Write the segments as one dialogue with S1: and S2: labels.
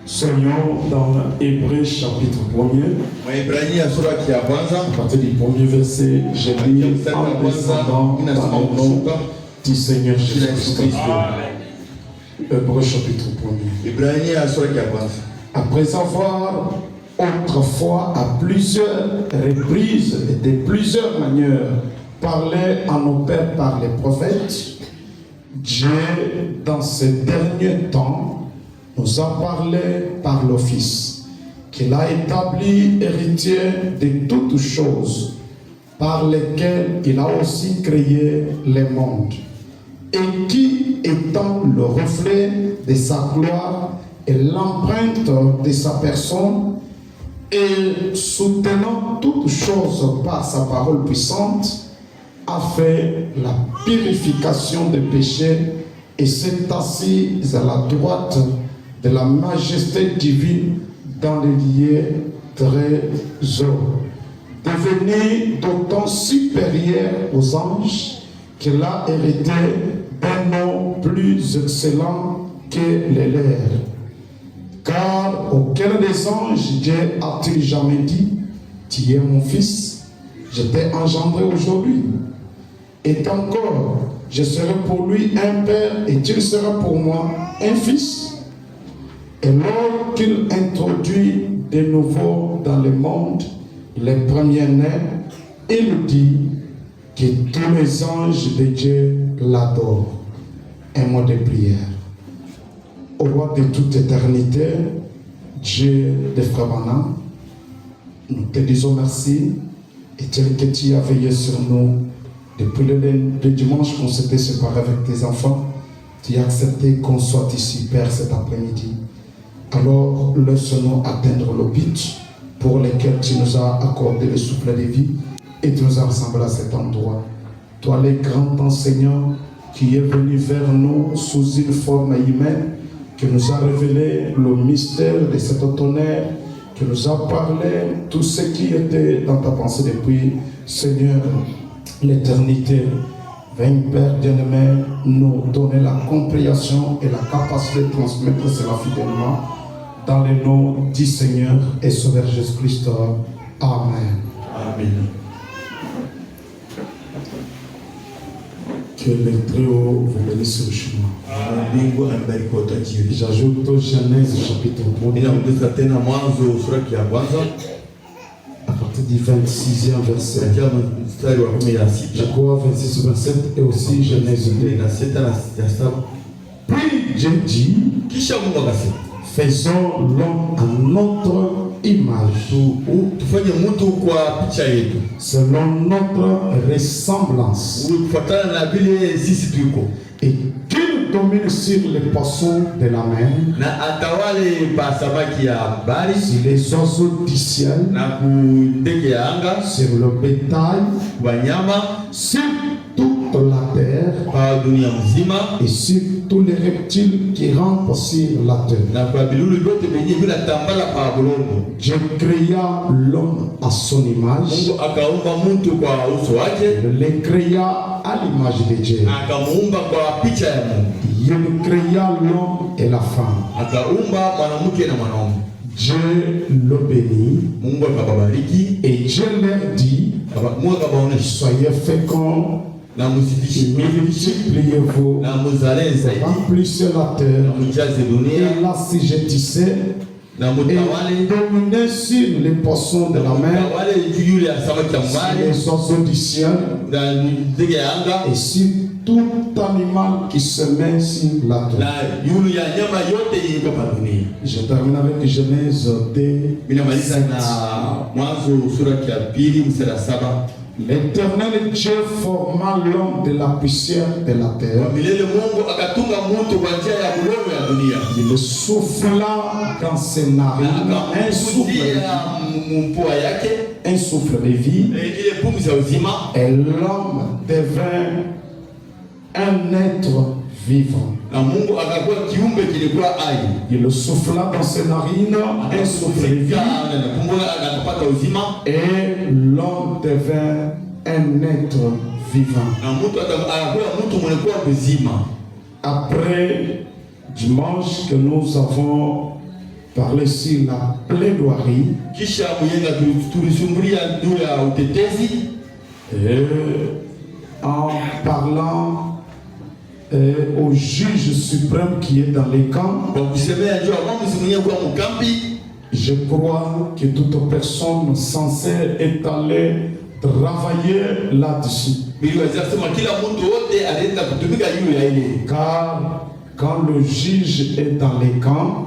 S1: Soyons dans Hébreux chapitre 1er. À partir du premier verset, j'ai lu en descendant dans le nom du Seigneur Jésus-Christ. Hébreux chapitre 1er. Après avoir autrefois à plusieurs reprises et de plusieurs manières parlé à nos pères par les prophètes, Dieu, dans ces derniers temps, nous a parlé par le Fils, qu'il a établi héritier de toutes choses, par lesquelles il a aussi créé les mondes, et qui, étant le reflet de sa gloire et l'empreinte de sa personne, et soutenant toutes choses par sa parole puissante, a fait la purification des péchés et s'est assis à la droite de la majesté divine dans les lieux trésors, devenu d'autant supérieur aux anges qu'il a hérité d'un nom plus excellent que les leurs. Car aucun des anges Dieu a-t-il jamais dit, tu es mon fils, je t'ai engendré aujourd'hui. Et encore, je serai pour lui un père et tu seras pour moi un fils. Et lors qu'il introduit de nouveau dans le monde les premiers-nés, il dit que tous les anges de Dieu l'adorent. Un mot de prière. Au roi de toute éternité, Dieu de Frère Branham, nous te disons merci et tel que tu as veillé sur nous depuis le dimanche qu'on s'était séparés avec tes enfants, tu as accepté qu'on soit ici, Père, cet après-midi. Alors, laisse-nous atteindre le but pour lequel tu nous as accordé le souffle de vie et tu nous as rassemblés à cet endroit. Toi, le grand enseignant qui est venu vers nous sous une forme humaine, qui nous a révélé le mystère de cet tonnerre, qui nous a parlé tout ce qui était dans ta pensée depuis, Seigneur, l'éternité. Viens, Père bien-aimé, nous donner la compréhension et la capacité de transmettre cela fidèlement dans le nom du Seigneur et Sauveur Jésus-Christ. Amen.
S2: Amen.
S1: Que le Très-Haut vous bénisse sur le chemin. J'ajoute au Genèse chapitre 1. À partir du 26e verset. Je crois 26 27 et aussi Genèse 2. Puis Dieu dit, faisons l'homme à notre image, selon notre ressemblance, et qu'il domine sur les poissons de la mer, sur les oiseaux du ciel, sur le bétail, sur toute la terre et sur tous les reptiles qui rampent sur la terre. Dieu créa l'homme à son image. Il le créa à l'image de Dieu. Il créa l'homme et la femme. Dieu le bénit et Dieu leur dit, soyez féconds, multipliez-vous, remplissez la terre et l'assujettissez et dominez sur les poissons de la mer, sur les oiseaux du ciel et sur tout animal qui se met sur la terre. Je termine avec Genèse 2. L'Éternel Dieu forma l'homme de la poussière de la terre. Il le souffla dans ses narines un souffle de vie. Et l'homme devint un être vivant. Il le souffla dans ses narines un souffle de vie. Et l'homme devint un être vivant. Après dimanche que nous avons parler sur la plaidoirie. Et en parlant au juge suprême qui est dans les camps, je crois que toute personne censée est allée travailler là-dessus. Car quand le juge est dans les camps,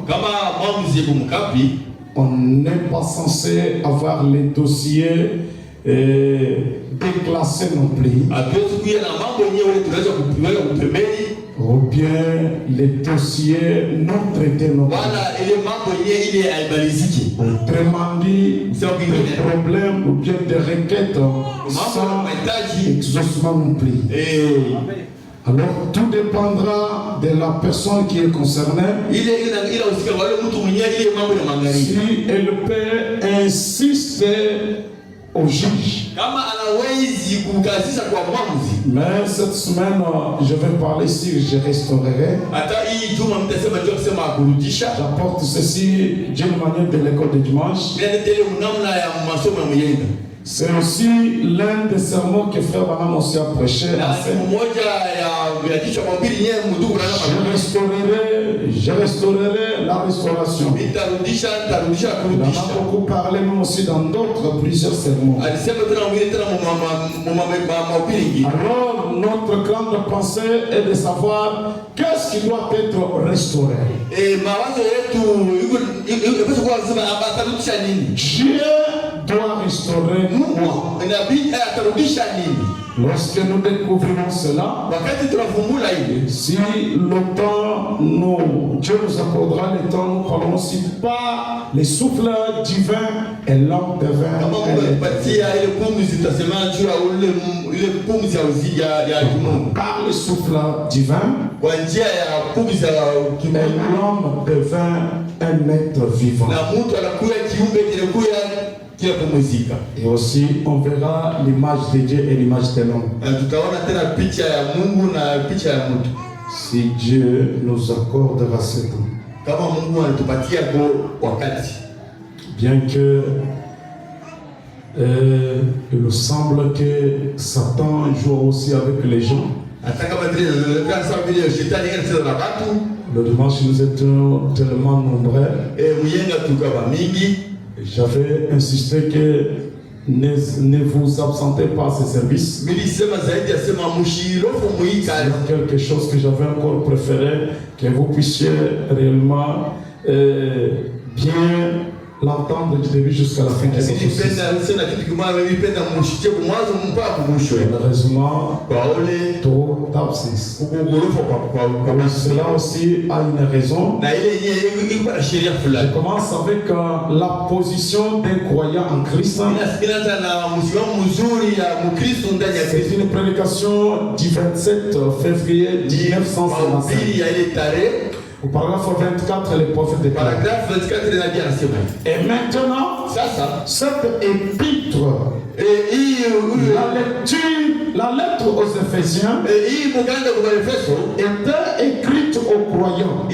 S1: on n'est pas censé avoir les dossiers déclassés non plus. Ou bien les dossiers non traités non plus. Autrement dit, des problèmes ou bien des requêtes sans exaucement non plus. Alors tout dépendra de la personne qui est concernée. Si elle peut insister au juge. Mais cette semaine, je vais parler si je restaurerai. J'apporte ceci d'une manière de l'école de dimanche. C'est aussi l'un des sermons que Frère Branham aussi a prêché. Je restaurerai la restauration. Il en a beaucoup parlé même aussi dans d'autres plusieurs sermons. Alors notre grande pensée est de savoir qu'est-ce qui doit être restauré. Dieu doit restaurer moi. Lorsque nous découvrons cela, si le temps, Dieu nous accordera le temps, nous parlons aussi par les souffles divins et l'homme devint par les souffles divins et l'homme devint un être vivant. Et aussi, on verra l'image de Dieu et l'image de l'homme. Si Dieu nous accordera ce temps. Bien que il nous semble que Satan joue aussi avec les gens. Le dimanche, nous étions tellement nombreux. J'avais insisté que ne vous absentez pas à ce service. C'est quelque chose que j'avais encore préféré, que vous puissiez réellement bien l'entendre du début jusqu'à la fin de cette malheureusement, trop d'absence. Cela aussi a une raison. Je commence avec la position d'un croyant en Christ. C'est une prédication du 27 février 1955. Au paragraphe 24, les prophètes déclarent. Et maintenant, cette épître, la lettre aux Éphésiens, était écrite aux croyants,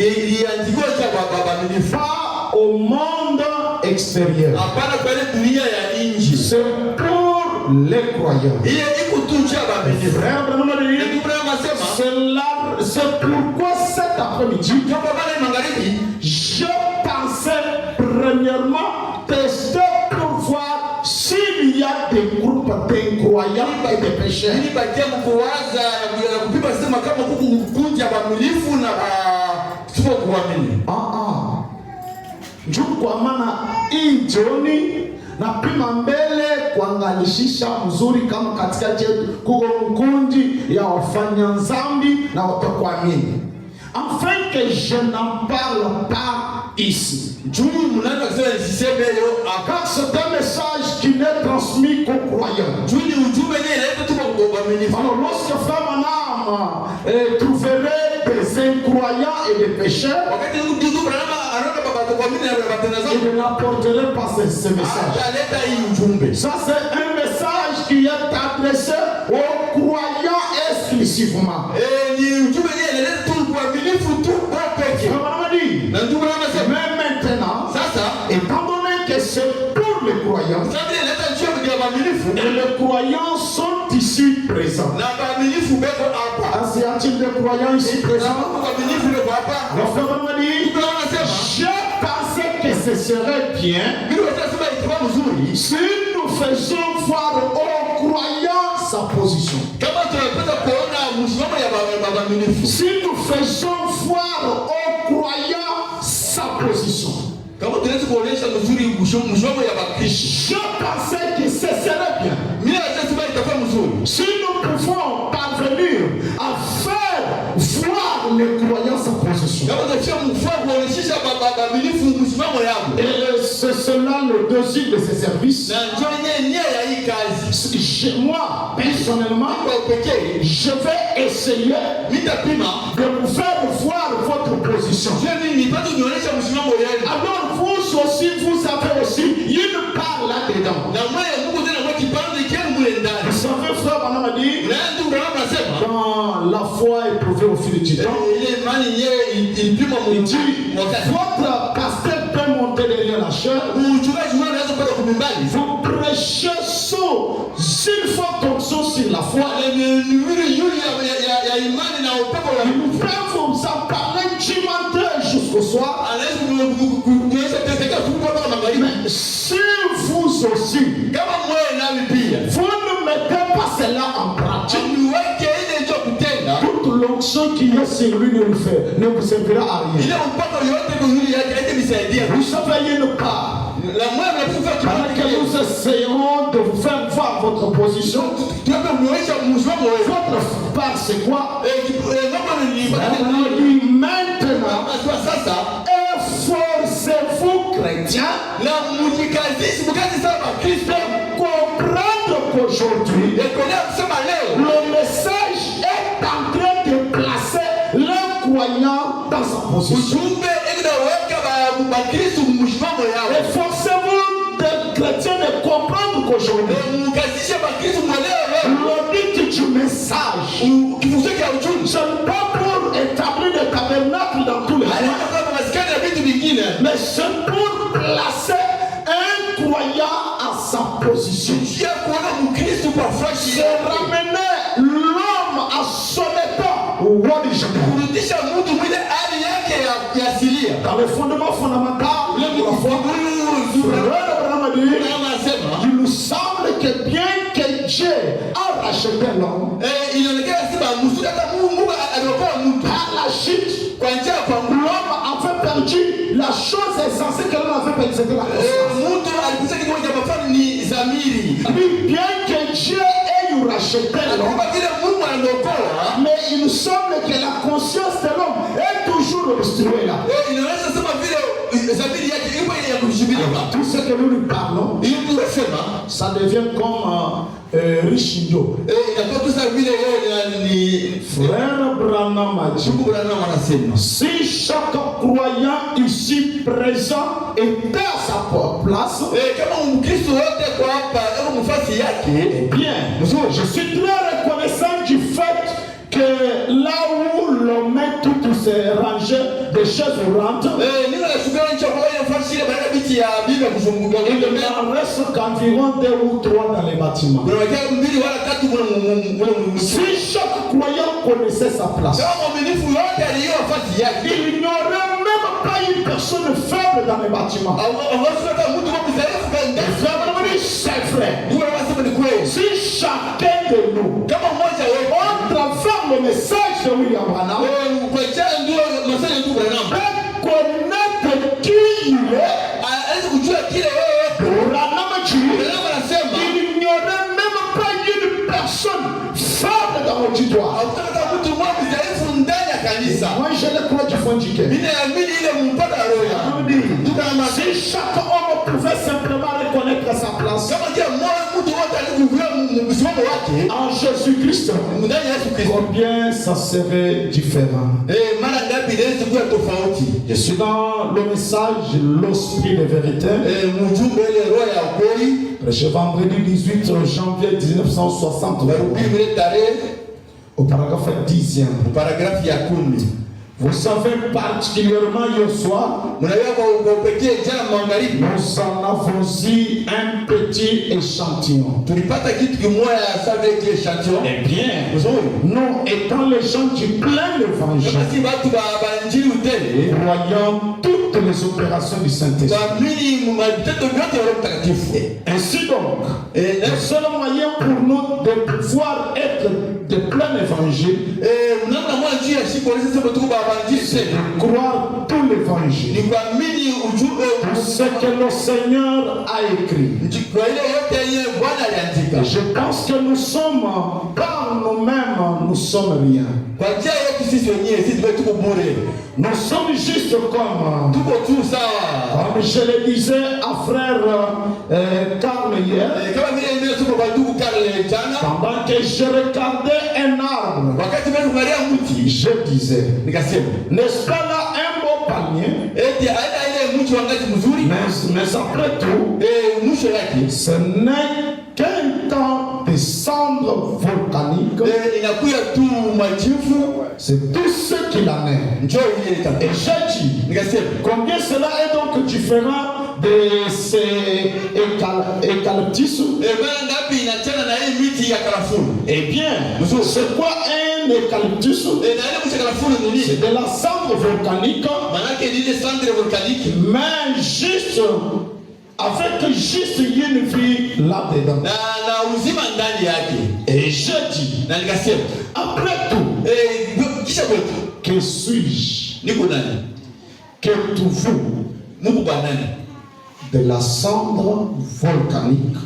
S1: pas au monde extérieur. C'est pour les croyants. C'est pourquoi cet après-midi, je pensais premièrement tester pour voir s'il y a des groupes d'incroyants et de pécheurs. Napima mbele kuangalishisha mzuri kama katikati yetu kuko mkundi ya wafanya nzambi na watakuamini. Afin que je n'en parle pas ici. Car c'est un message qui n'est transmis qu'aux croyants. Alors lorsque Frère Branham trouverait des incroyants et des pécheurs, il n'apporterait pas ce message. Ça c'est un message qui est adressé aux croyants exclusivement. Mais maintenant, croyants et les croyants sont ici présents. Est-ce qu'il y a des croyants ici présents? Le frère m'a dit, je pensais que ce serait bien si nous faisions voir aux croyants sa position. Si nous faisons voir aux croyants sa position. Je pensais que ce serait bien si nous pouvons parvenir à faire voir les croyants sa position. Et c'est cela le deuxième de ces services. Moi, personnellement, je vais essayer de vous faire voir votre position. Alors vous aussi, vous avez aussi une part là-dedans. Vous savez, frère Branham a dit, dans la foi éprouvée au fil du temps, il dit, votre pasteur peut monter derrière la chair, vous prêchez s'il faut tomber sur la foi, il peut vous en parler du matin jusqu'au soir. Mais si vous aussi, vous ne mettez pas cela en pratique, toute l'onction qui est sur lui ne vous servira à rien. Vous savez une part pendant que nous essayons de vous faire voir votre position. Votre part c'est quoi? Maintenant, efforcez-vous chrétiens de comprendre qu'aujourd'hui le message est en train de placer le croyant dans sa position. Efforcez-vous de chrétiens de comprendre qu'aujourd'hui le but du message ce n'est pas pour établir le tabernacle dans tous les gens, mais c'est pour placer un croyant à sa position. C'est ramener l'homme à son état dans le fondement fondamental de la foi. Il nous semble que bien que Dieu a racheté l'homme, par la chute, l'homme avait perdu la chose essentielle que l'homme avait perdue, c'était la conscience. Bien que Dieu ait racheté l'homme, mais il nous semble que la conscience de l'homme est toujours obstruée là. Tout ce que nous lui parlons, ça devient comme Richindo. Frère Branham a dit, si chaque croyant ici présent était à sa place, eh bien, je suis très reconnaissant du fait que là où l'on met toutes ces rangées de chaises roulantes, il ne reste qu'environ 2 ou 3 dans les bâtiments. Si chaque croyant connaissait sa place, il n'y aurait même pas une personne faible dans les bâtiments. C'est vrai. Si chacun de nous, on travers le message de William Branham, connaître qui il est, il n'y aurait même pas une personne faible dans l'auditoire. Moi je le crois du fond du cœur. Si chaque homme pouvait simplement reconnaître sa place en Jésus-Christ, combien ça serait différent. Je suis dans le message l'esprit de vérité. Prêché vendredi 18 janvier 1960 au paragraphe 10e. Vous savez particulièrement hier soir, nous en avons eu un petit échantillon. Eh bien, nous étant les gens du plein évangile, voyons toutes les opérations du Saint-Esprit. Ainsi donc, le seul moyen pour nous de pouvoir être de plein évangile, c'est de croire tout l'évangile, tout ce que le Seigneur a écrit. Je pense que nous sommes, par nous-mêmes, nous sommes rien. Nous sommes juste comme je le disais à frère Karl hier, pendant que je regardais un arbre, je disais, n'est-ce pas là un beau palmier? Mais après tout, ce n'est qu'un temps de cendres volcaniques. C'est tout ce qu'il en est. Et j'ai dit, combien cela est donc différent de ces eucalyptus? Eh bien, c'est quoi un eucalyptus? C'est de la cendre volcanique, mais juste avec juste une vie là-dedans. Et je dis, après tout, que suis-je? Que vous de la cendre volcanique?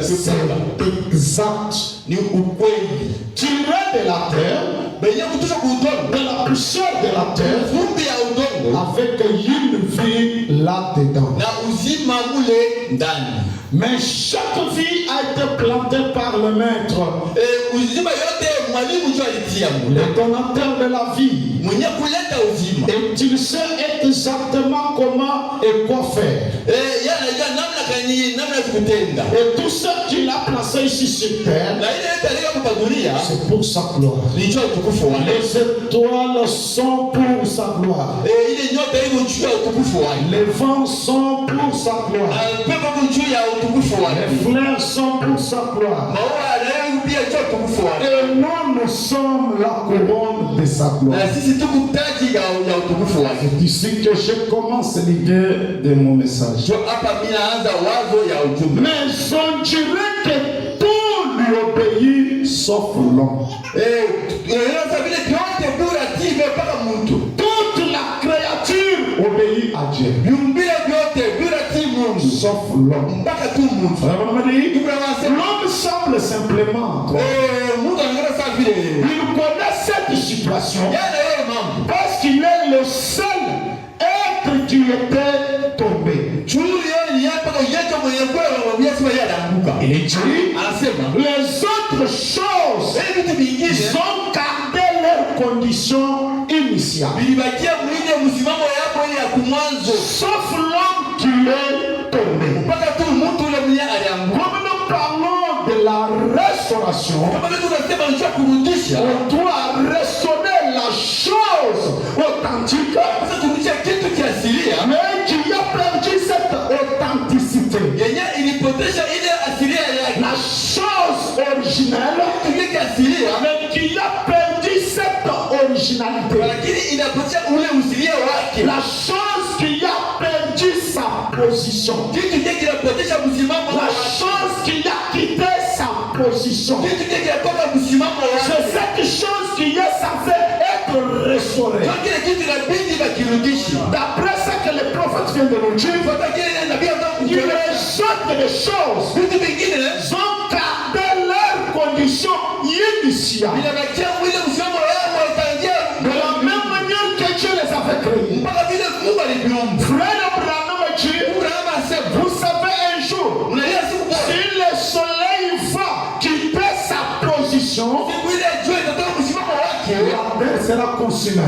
S1: C'est exact. Tiré de la terre, de la poussière de la terre, avec une vie là-dedans. Mais chaque vie a été plantée par le Maître, le donateur de la vie. Et il sait exactement comment et quoi faire. Et tout ce qu'il a placé ici sur terre, c'est pour sa gloire. Les étoiles sont pour sa gloire. Les vents sont pour sa gloire. Les fleurs sont pour sa gloire. Et nous sommes la couronne de sa gloire. C'est ici que je commence l'idée de mon message. Mais on dirait que tout lui obéit sauf l'homme. Toute la créature obéit à Dieu, sauf l'homme. L'homme semble simplement, il connaît cette situation parce qu'il est le seul être qui était tombé. Il dit, les autres choses, ils ont gardé leur condition initiale, sauf l'homme qui est tombé. Comme nous parlons de la restauration, on doit restaurer la chose authentique, mais qui a perdu cette authenticité. La chose originelle, mais qui a perdu cette originalité. La chose qui a perdu sa position. La chose qui a quitté sa position. C'est cette chose qui est censée être restaurée. D'après ce que le prophète vient de nous dire, les autres choses ont gardé leur condition initiale. De la même manière que Dieu les avait créés. Frère Abraham dit, vous savez un jour, si le soleil va quitter sa position, la terre sera consumée.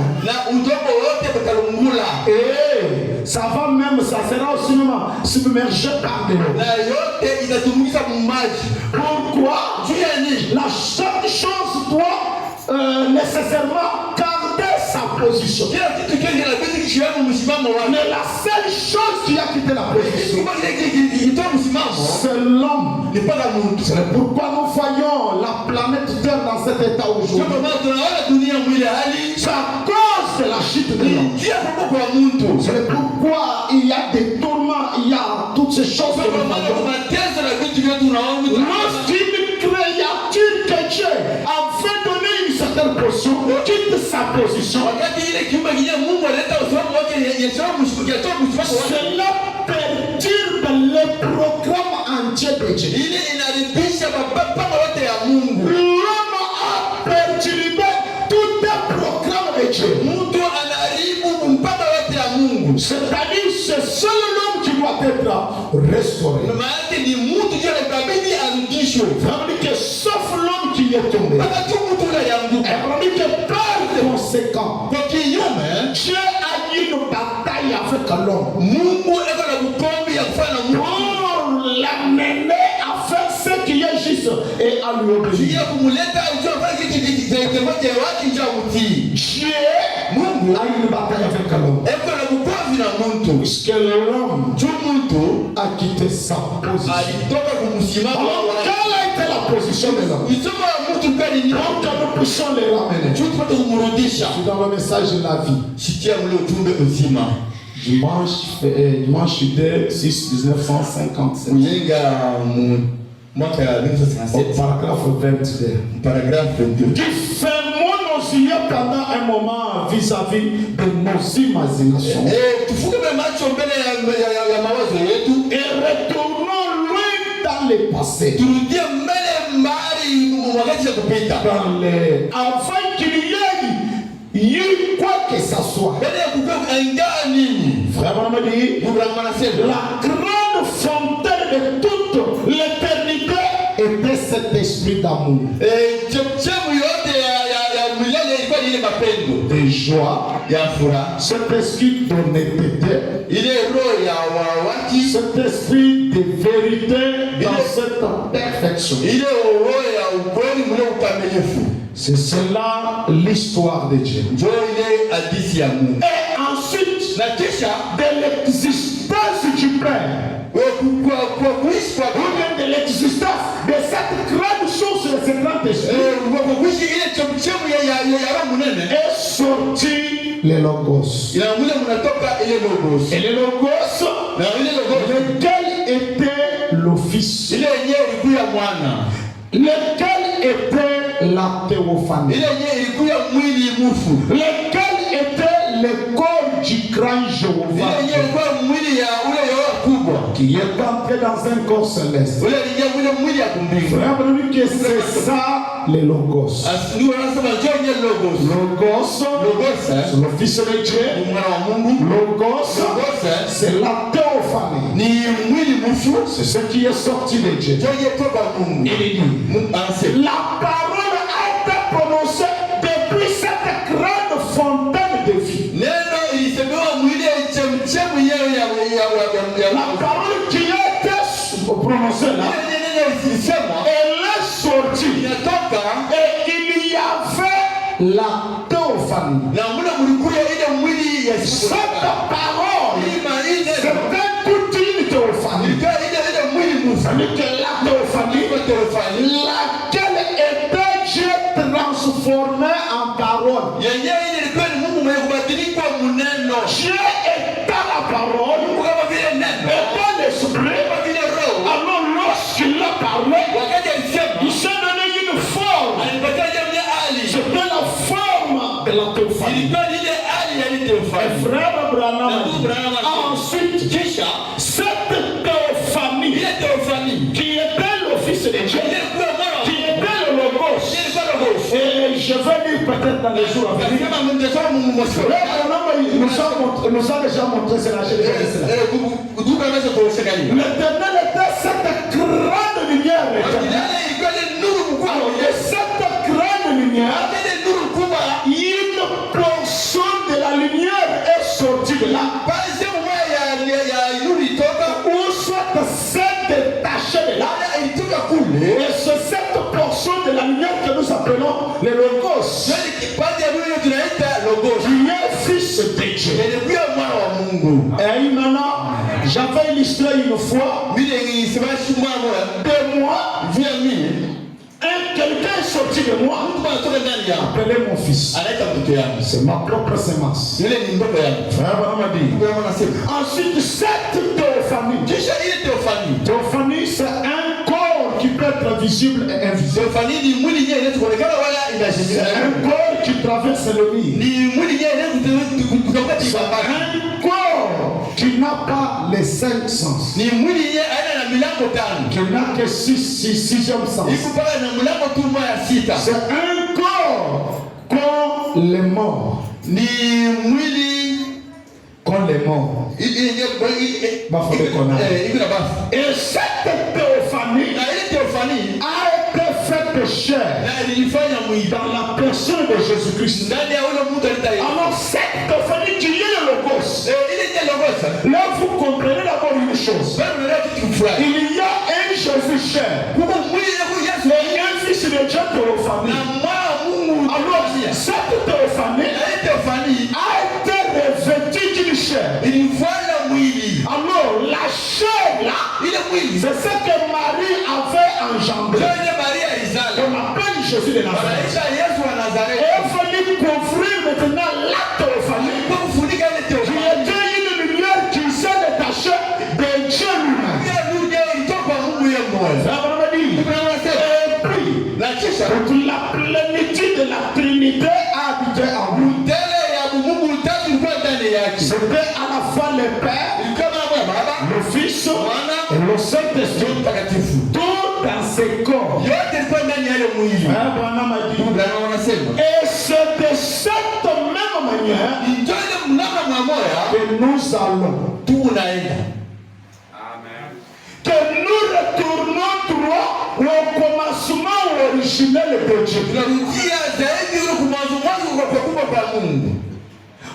S1: Et ça va même, ça sera aussi même submergé par de l'eau. Pourquoi? La seule chose doit
S2: nécessairement garder sa position. Mais la seule chose qui a quitté la position, c'est l'homme. C'est pourquoi nous voyons la planète Terre dans cet état aujourd'hui. C'est à cause de la chute de l'homme. C'est pourquoi il y a des tourments, il y a toutes ces choses que nous voyons. Lorsqu'une créature que Dieu avait donné une certaine position, quitte sa position, cela perturbe le programme entier de Dieu. L'homme a perturbé tout le programme de Dieu. C'est-à-dire c'est seul l'homme qui doit être restauré. Que sauf l'homme qui est tombé. Que par conséquent, Dieu a eu une bataille avec l'homme pour l'amener à faire ce qui est juste et à lui obéir. Dieu a eu une bataille avec l'homme. Puisque l'homme a quitté sa position. Alors, quelle a été la position de l'homme? Donc, nous puissions les ramener. C'est dans le message de la vie. Dimanche 6 1957. Paragraphe 22. Qui fermons nos yeux pendant un moment vis-à-vis de nos imaginations. Et retournons loin dans le passé. Afin qu'il y ait quoi que ce soit. Vraiment me dit, la grande fontaine de toute l'éternité était cet esprit d'amour, de joie, cet esprit d'honnêteté, cet esprit de vérité dans cette perfection. C'est cela l'histoire de Dieu. Et ensuite, de l'existence du Père, ou bien de l'existence de cette grande chose, de ce grand esprit, est sorti le Logos. Et le Logos, lequel était le Fils, lequel était la théophanie, lequel était le corps du grand Jéhovah qui est entré dans un corps céleste. Vraiment que c'est ça le Logos. Logos, c'est le Fils de Dieu. Logos, c'est la théophanie. C'est ce qui est sorti de Dieu. Il dit, la parole a été prononcée depuis cette grande fontaine de vie. La parole qui a été prononcée là, elle est sortie. Et il y avait la théophanie. Cette parole, c'était toute une théophanie. C'est-à-dire que la théophanie, laquelle était Dieu transformé en parole. Dieu est à la parole, est l'esprit. Alors lorsqu'il a parlé, il s'est donné une forme. C'était la forme de la théophanie. Frère Branham, ensuite, cette théophanie qui était le Fils de Dieu, qui était le Logos, et je vais lire peut-être dans les jours à venir. Nous a déjà montré cela. L'éternel était cette grande lumière. Alors, de cette grande lumière, une portion de la lumière est sortie de là. Ou soit s'est détachée de là. Et c'est cette portion de la lumière que nous appelons le Logos. Et maintenant, j'avais illustré une fois, 2 mois, quelqu'un est sorti de moi, appelez mon fils. C'est ma propre semence. Ensuite, cette théophanie, c'est un corps qui peut être visible et invisible. C'est un corps qui traverse le mur. C'est un corps qui n'a pas les 5 sens. Qui n'a que 6e sens. C'est un corps qu'ont les morts. Qu'ont les morts. Et cette théophanie a été faite chair dans la personne de Jésus-Christ. Alors cette théophanie qui est le Logos, là vous comprenez d'abord une chose. Il y a un Jésus chair et un fils de Dieu théophanie. Alors cette théophanie a été revêtue d'une chair. Alors la chair là, c'est ce que Marie avait engendré. On appelle Jésus de Nazareth. Et il fallait couvrir maintenant la théophanie. Qui était une lumière qui s'est détachée de Dieu lui-même. Et puis, toute la plénitude de la Trinité habitait en nous. C'était à la fois le Père, le Fils et le Saint-Esprit. Tout dans ses corps. Et c'est de cette même manière que nous allons. Que nous retournons droit au commencement originel de Dieu.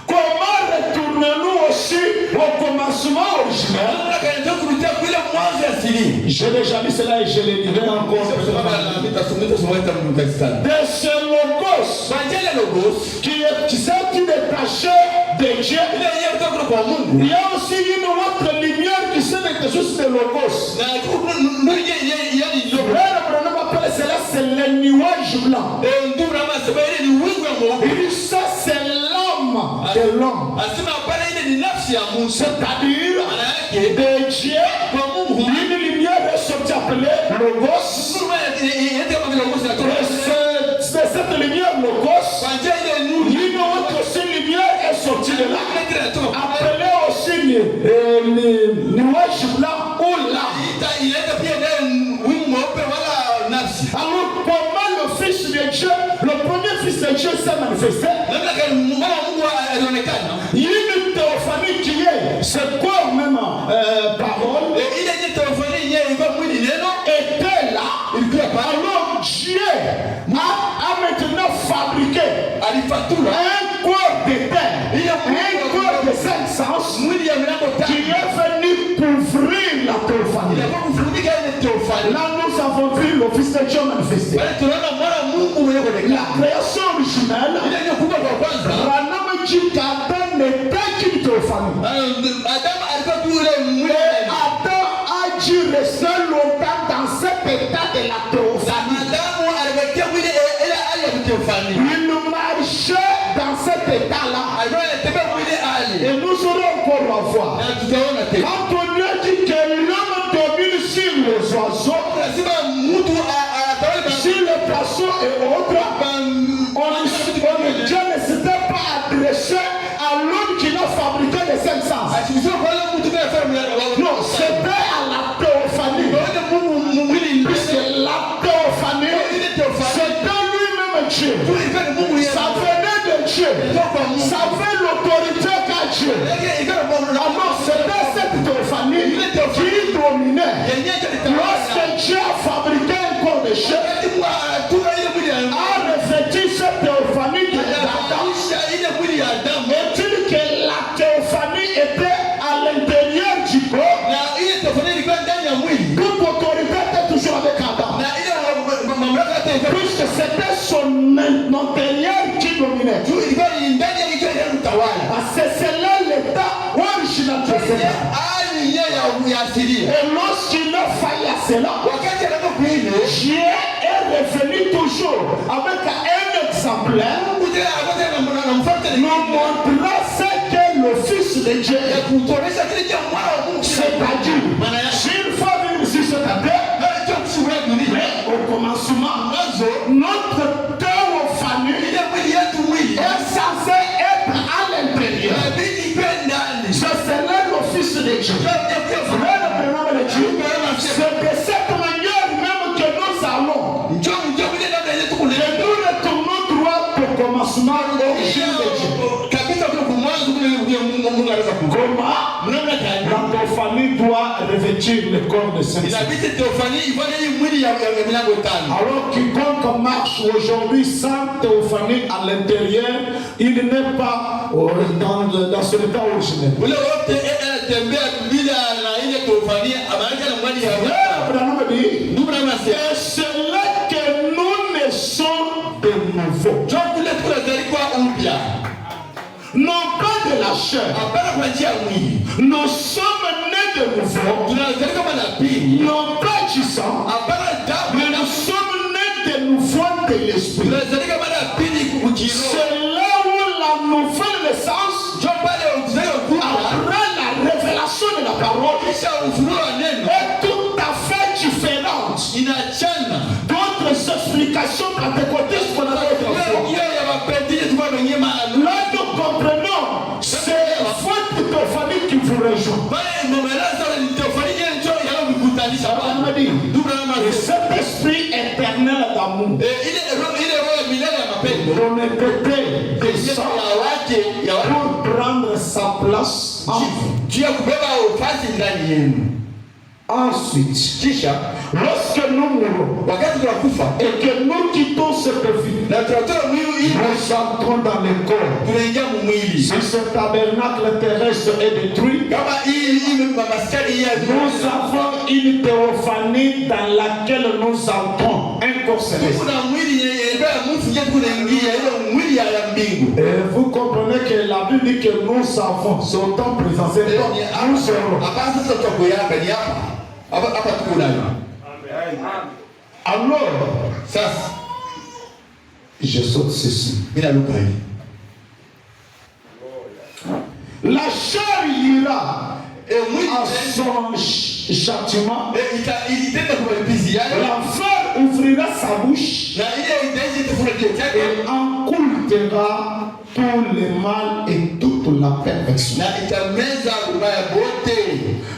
S2: Comment retournons-nous aussi au commencement original? J'ai déjà dit cela et je le dirai encore. De ce Logos qui s'est détaché de Dieu, il y a aussi une autre lumière qui s'est détachée sur le Logos. Cela c'est le nuage blanc. Et ça c'est l'âme de l'homme. C'est-à-dire de Dieu, une lumière est sortie appelée Logos. C'est cette lumière Logos. Une autre lumière est sortie de là, appelée aussi le nuage blanc ou là. Alors comment le Fils de Dieu, le premier Fils de Dieu s'est manifesté? Il y a une théophanie qui est, c'est quoi même parole? Était là. Alors Dieu a maintenant fabriqué un corps de terre, un corps de 5 sens qui est venu couvrir la théophanie. Là nous avons vu le Fils de Dieu manifesté. La création originale, Ranam Adam n'était qu'une théophanie. Adam a dû rester longtemps dans cet état de la théophanie. Il marchait dans cet état-là. Et nous aurons encore la voir. Quand on lui a dit que l'homme domine sur les oiseaux, sur les poissons et autres, Dieu ne s'était pas adressé à l'homme qui l'a fabriqué les 5 sens. Non, c'était à la théophanie. Puisque la théophanie, c'était lui-même Dieu. Ça venait de Dieu. Ça avait l'autorité qu'a Dieu. Alors c'était cette théophanie qui dominait. Lorsque Dieu a fabriqué un corps de chair, a revêtu cette théophanie de Adam, est-il que la théophanie était à l'intérieur du corps? Toute autorité était toujours avec Adam. Puisque c'était son intérieur qui dominait. C'est cela l'état original Et lorsqu'il a failli à cela, Dieu est revenu toujours avec un exemplaire nous montrera ce que le Fils de Dieu est. C'est-à-dire, s'il faut vivre sur cette terre, mais au commencement, notre théophanie est censé être à l'intérieur. Ce serait le Fils de Dieu. C'est de cette manière même que nous allons. Et nous retournons droit au commencement origine de Dieu. Comment la théophanie doit revêtir le corps de Saint-Esprit. Alors quiconque marche aujourd'hui sans théophanie à l'intérieur, il n'est pas dans son état originel. Et c'est là que nous naissons de nouveau. Non pas de la chair. Nous sommes nés de nouveau. Non pas du sang. Mais nous sommes nés de nouveau de l'esprit. C'est là où la nouvelle naissance, après la révélation de la parole, est tout à fait différente d'autres explications pentecôtistes qu'on avait autrefois. Là, nous comprenons, c'est votre théophanie qui vous rejoint. Et cet esprit éternel d'amour, l'honnêteté des sangs pour prendre sa place en vous. Ensuite, lorsque nous mourrons et que nous quittons cette vie, nous entrons dans le corps. Si ce tabernacle terrestre est détruit, nous avons une théophanie dans laquelle nous entrons, un corps céleste. Et vous comprenez que la Bible dit que nous avons ce temps présenté, nous serons. Alors, je saute ceci. La chair ira à son châtiment. L'enfer ouvrira sa bouche et encoultera tout le mal et toute la perfection.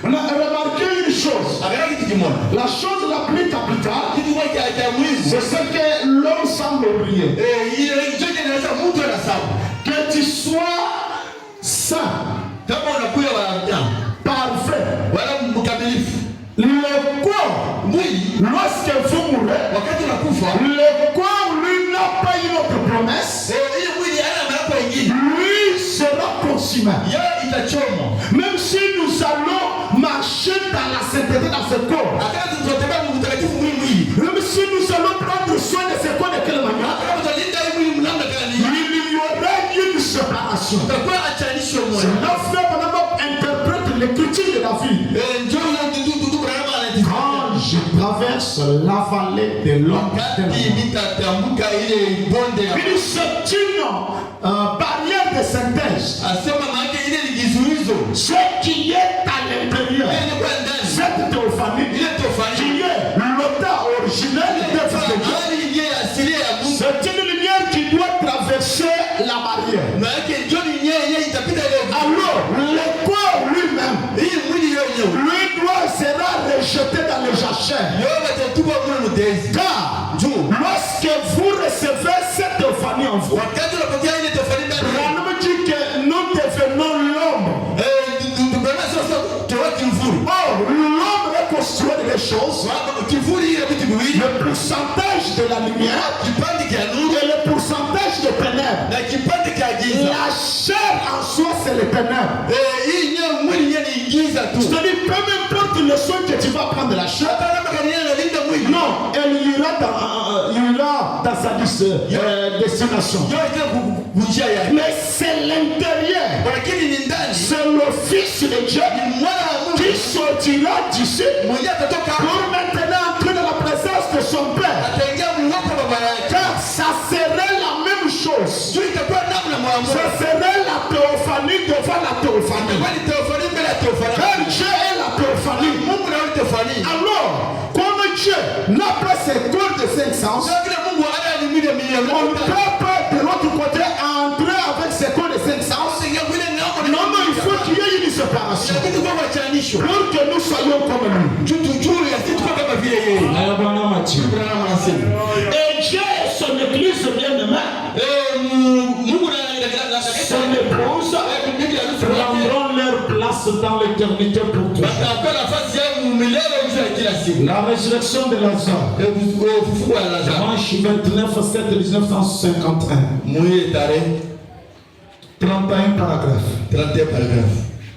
S2: On a remarqué une chose. La chose la plus capitale, c'est ce que l'homme semble oublier. Que tu sois saint, parfait. Le corps, lorsque vous mourrez, le corps lui n'a pas une autre promesse. Lui sera consumé. Même si nous allons marcher dans la sainteté dans ce corps, même si nous allons prendre soin de ce corps de quelle manière, il y aura une séparation. C'est là où interprète l'écriture de David. Quand je traverse la vallée de l'ombre, c'est une barrière de synthèse. Ce qui est à l'intérieur, cette théophanie, qui est l'auteur originel de Dieu, c'est une lumière qui doit traverser la barrière. Alors, le corps lui-même, lui sera rejeté dans les jachères. Car lorsque vous recevez cette théophanie en vous, on dit que nous devenons l'homme. Or, l'homme est construit des choses. Le pourcentage de la lumière et le pourcentage de ténèbres. La chair en soi, c'est les ténèbres. C'est-à-dire, peu importe le soin que tu vas prendre de la chair, non, elle ira dans sa destination. Mais c'est l'intérieur c'est le Fils de Dieu qui sortira d'ici pour maintenant entrer dans la présence de son Père. Car ça serait la même chose. Ce serait la théophanie devant la théophanie. Car Dieu est la théophanie. Alors, comme Dieu n'a pas ses corps de 5 sens, on ne peut pas de l'autre côté entrer avec ses corps de 5 sens. Non, il faut qu'il y ait une séparation pour que nous soyons comme lui. Et Dieu et son église bien-aimée, son épouse, prendront leur place dans l'éternité pour toujours. La résurrection de Lazare. Dimanche 29, 7, 1951. 31 paragraphes.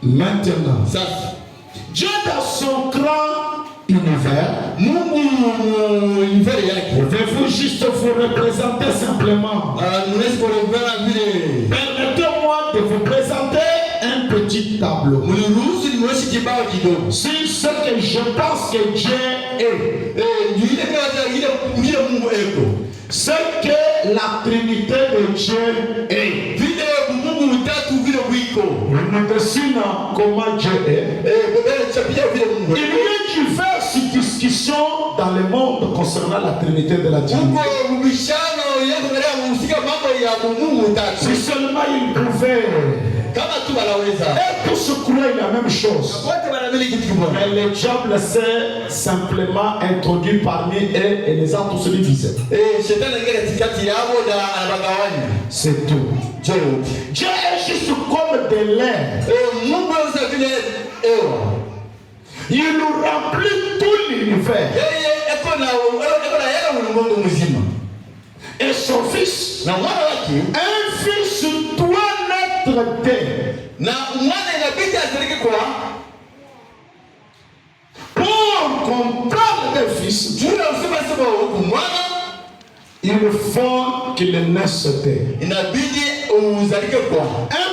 S2: Maintenant, Dieu dans son grand univers, pouvez-vous juste vous représenter simplement? Permettez-moi de vous présenter un petit tableau. C'est ce que je pense que Dieu est. Ce que la Trinité de Dieu est. On dessine comment Dieu est. Il y a diverses discussions dans le monde concernant la Trinité de la Divinité. Si seulement il pouvait. Et tous croient la même chose. Mais le diable s'est simplement introduit parmi eux et les a tous divisés. C'est tout. Dieu est juste comme de l'air. Il nous remplit tout l'univers. Et son fils, un fils doit naître d'elle. Pour comprendre le fils, il faut qu'il naisse d'elle. Un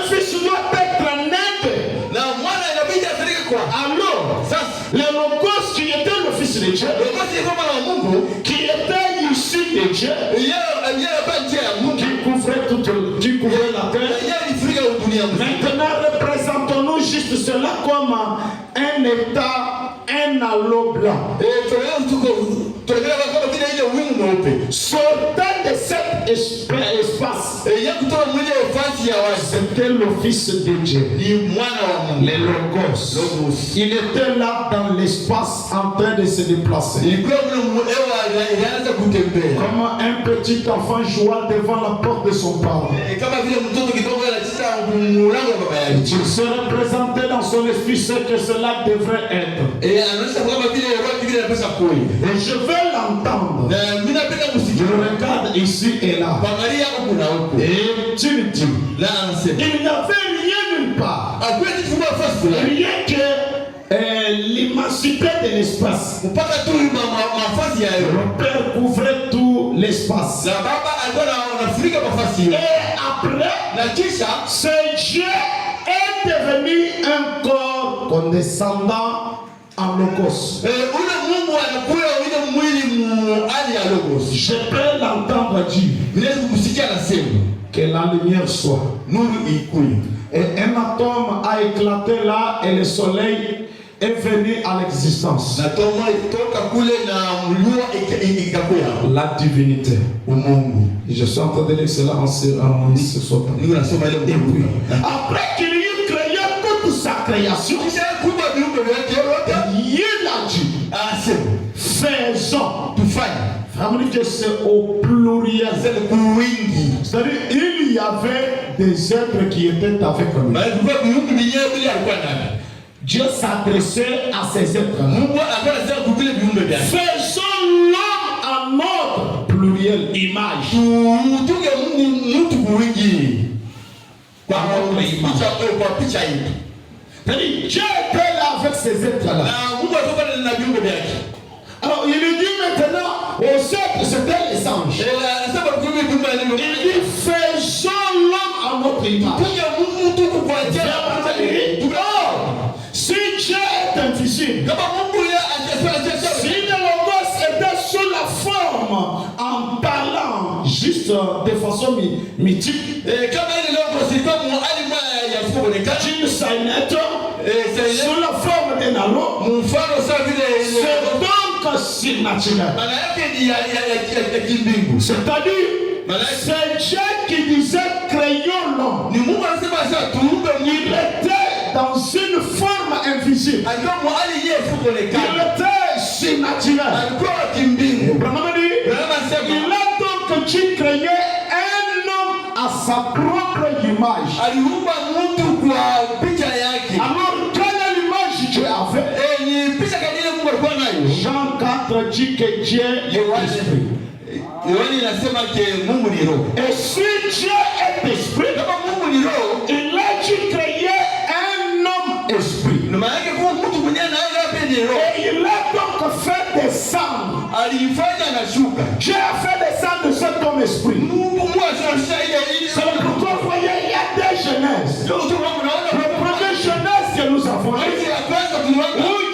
S2: fils doit être né d'elle. Alors, le logos qui était le fils de Dieu, qui était issu de Dieu, qui couvrait la terre. Maintenant, représentons-nous juste cela comme un état, un halo blanc. Sortant de cet espace, c'était le Fils de Dieu, le Logos. Il était là dans l'espace en train de se déplacer. Comme un petit enfant jouant devant la porte de son parent. Il se représentait dans son esprit ce que cela devrait être. Et je vais l'entendre. Je le regarde ici et là. Et tu me dis, il n'y avait rien nulle part. Rien que l'immensité de l'espace. Le Père couvrait tout l'espace. Et après, ce Dieu est devenu un corps condescendant en logos. Je peux l'entendre dire que la lumière soit. Et un atome a éclaté là et le soleil est venu à l'existence. La divinité. Je suis en train de lire cela en ce soir. Après qu'il eut créé toute sa création, il a dit, faisons. Que c'est au pluriel. C'est-à-dire, il y avait des êtres qui étaient avec lui. Dieu s'adressait à ces êtres. Faisons l'homme à notre pluriel image. Dieu était là avec ces êtres-là. Alors il lui dit maintenant aux êtres, c'était les anges. Il dit faisons l'homme à notre image. Il invisible. Si le logos était sous la forme en parlant juste de façon mythique, d'une sainette sous la forme d'un anneau, c'est donc surnaturel. C'est-à-dire, c'est Dieu qui disait créons l'homme. Il était dans une forme invisible. Il était surnaturel. Il a donc Dieu créé un homme à sa propre image. Alors, quelle est l'image que Dieu avait? Jean 4 dit que Dieu est esprit. Et si Dieu est esprit, il a dû créer un homme esprit. Et il a donc fait descendre. Dieu a fait descendre cet homme esprit. C'est pourquoi vous voyez, il y a des Genèses. Le premier Genèse que nous avons, où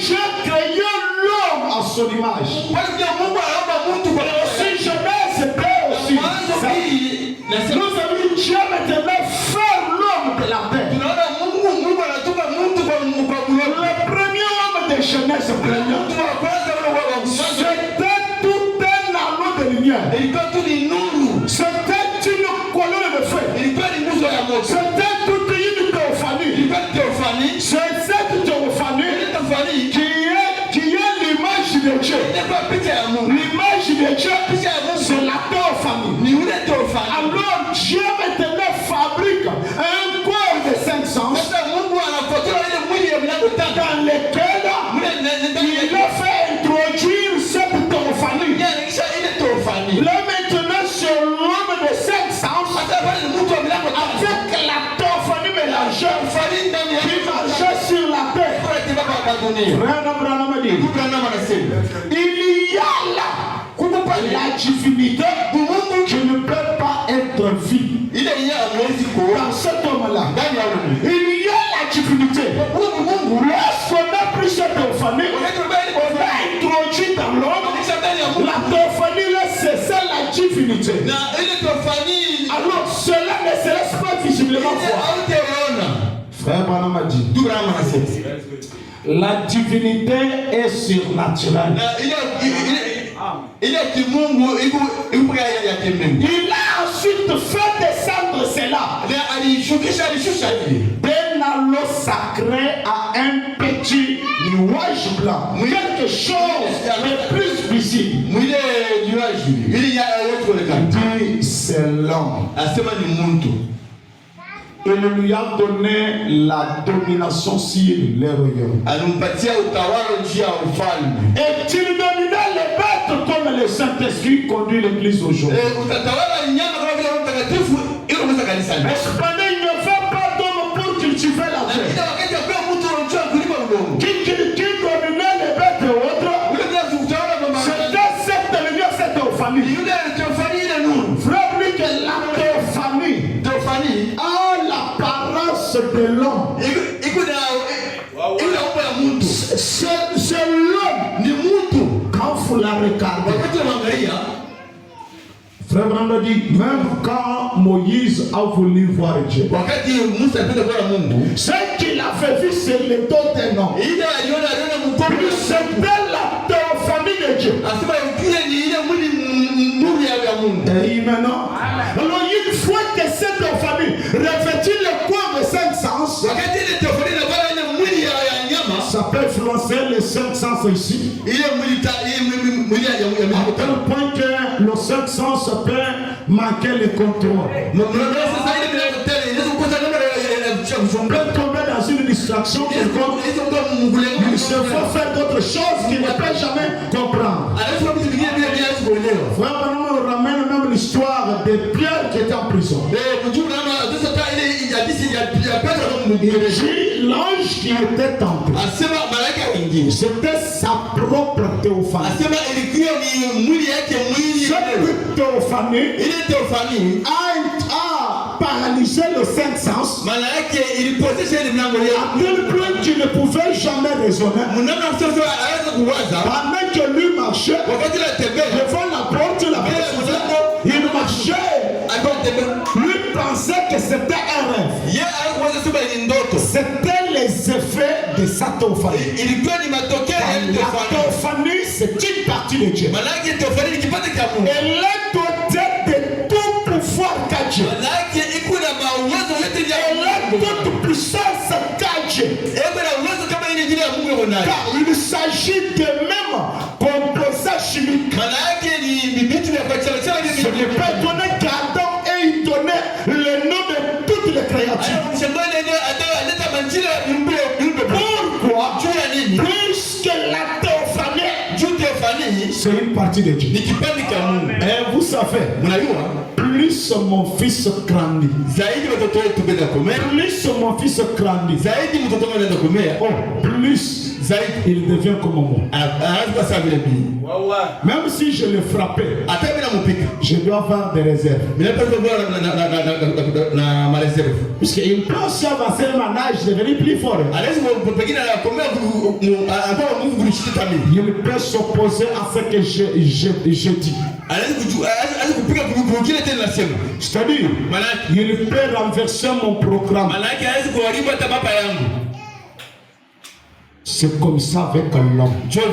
S2: Dieu créait l'homme à son image. Et aussi Genèse était aussi. Nous avons dit Dieu maintenant faire l'homme de la terre. Le premier homme de Genèse, c'était tout un anneau de lumière. C'était une colonne de feu. C'était toute une théophanie. C'est cette théophanie qui est l'image de Dieu. L'image de Dieu, c'est la théophanie. Alors Dieu maintenant fabrique un corps de 5 sens dans lequel il a fait introduire cette théophanie. Là maintenant c'est l'homme de 5 sens avec la théophanie mélangée qui marchait sur la terre. Il y a là la divinité qui ne peut pas être vue dans cet homme-là. Il y a la divinité. Lorsqu'on a pris cette théophanie, on a introduit dans l'homme la théophanie, là c'est ça la divinité. Alors cela ne se laisse pas visiblement voir. Frère Branham a dit, la divinité est surnaturelle. Il a ensuite fait descendre cela d'un anneau sacré à un petit nuage blanc. Quelque chose de plus visible. Il dit c'est l'homme. Et lui a donné la domination sur les royaumes. Et il domina les bêtes comme le Saint-Esprit conduit l'Église aujourd'hui. Cependant, il ne fait pas d'homme pour cultiver la terre. Qui dominait les bêtes et autres, c'était cette lumière, cette théophanie. Frère, lui que la théophanie a l'apparence de l'homme. C'est l'homme. Quand vous la regardez, Frère Branham dit, même quand Moïse a voulu voir Dieu, ce qu'il avait vu, c'est le dos d'un homme. C'était la théophanie de Dieu. Et maintenant, alors une fois que cette théophanie revêtit le corps de 5 sens, ça peut influencer les 5 sens ici. À tel point que le 5 sens peut manquer le contrôle. On peut tomber dans une distraction. Il se faut faire d'autres choses qu'il ne peut jamais comprendre. Frère, on ramène même l'histoire de Pierre qui était en prison. L'ange qui était tenté, c'était sa propre théophanie. Cette théophanie a a paralysé le cinq sens. À tel point tu ne pouvais jamais raisonner. Pendant que lui marchait devant la porte, il marchait. Lui pensait que c'était un rêve. C'était les effets de sa théophanie. La théophanie, c'est une partie de Dieu. Elle est dotée de tout pouvoir qu'a Dieu. Elle est toute puissance qu'a Dieu. Car il s'agit de même composants chimiques. Ce n'est pas étonnant qu'Adam ait donné le nom de toutes les créatures. Pourquoi? Puisque la théophanie, c'est une partie de Dieu. Et vous savez, plus mon fils grandit, plus mon fils grandit, plus il devient comme moi. Même si je le frappais, je dois avoir des réserves. Puisqu'il peut aussi avancer mon âge, devenir plus fort. Il peut s'opposer à ce que je dis. C'est-à-dire, il peut renverser mon programme. C'est comme ça avec l'homme. Je ne peux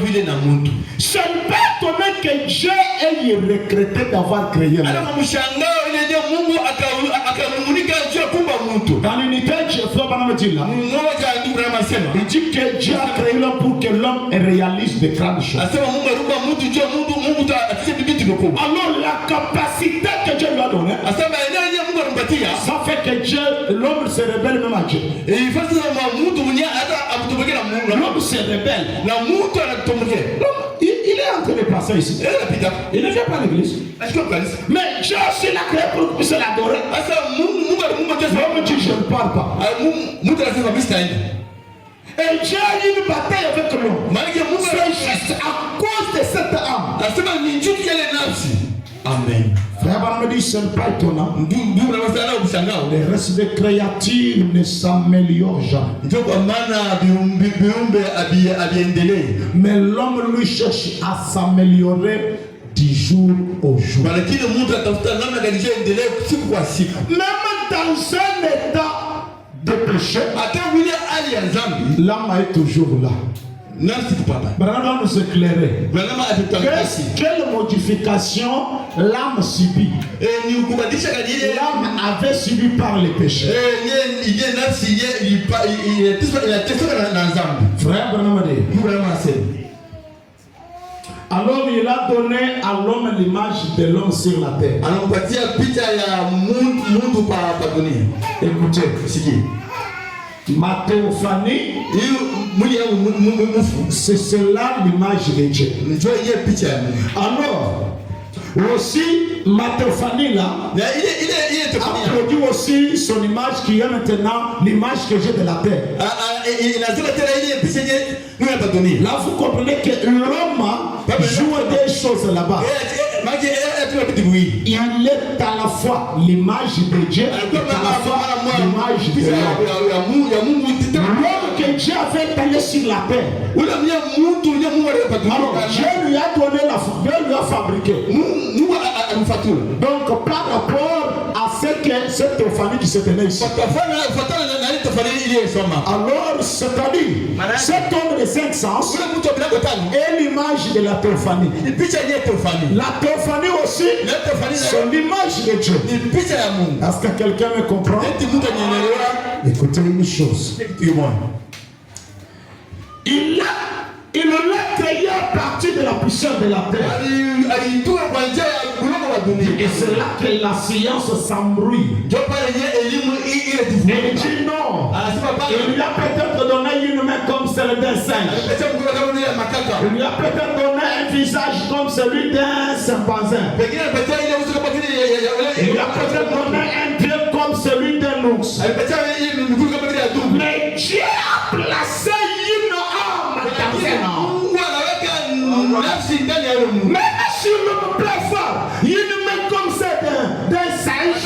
S2: pas étonner que Dieu ait regretté d'avoir créé l'homme. Dans l'unité, Dieu il dit que Dieu a créé l'homme pour que l'homme réalise de grandes choses. Alors la capacité que Dieu lui a donnée, ça fait que l'homme se rebelle même à Dieu. L'homme se rebelle. Il est en train de passer ici. Il ne vient pas à l'église. Mais Dieu aussi l'a créé pour que puisse l'adorer. L'homme dit je ne parle pas. Et Dieu a eu une bataille avec l'homme. C'est juste à cause de cette âme. Amen. Frère Branham dit ce n'est pas étonnant. Les restes des créatures ne s'améliorent jamais. Mais l'homme lui cherche à s'améliorer du jour au jour. Même dans un état de péché, l'âme est toujours là. Branham nous éclairer. Quelle modification l'âme subit? L'âme avait subi par les péchés. Frère Branham dit. Alors il a donné à l'homme l'image de l'homme sur la terre. Écoutez, ma théophanie, c'est cela l'image de Dieu. Alors, aussi, ma théophanie là, a produit aussi son image qui est maintenant l'image que j'ai de la terre. Là, vous comprenez que l'homme joue des choses là-bas. Il est à la fois l'image de Dieu et à la fois l'image de l'homme. L'homme que Dieu avait taillé sur la terre. Alors, Dieu lui a donné la forme, Dieu lui a fabriqué. Donc, par rapport à ce que cette théophanie qui se tenait ici. Alors, c'est-à-dire, cet homme de cinq sens est l'image de la théophanie. La théophanie aussi, c'est l'image de Dieu. Est-ce que quelqu'un me comprend? Écoutez une chose. Il l'a créé à partir de la puissance de la terre. Et c'est là que la science s'embrouille. Et dit non. Il lui a peut-être donné une main comme celle d'un singe. Il lui a peut-être donné un visage comme celui d'un chimpanzé. Il lui a peut-être donné un pied comme celui d'un ours. Mais Dieu a placé une âme dans un homme. Même sur le plafond, il me met comme ça d'un singe.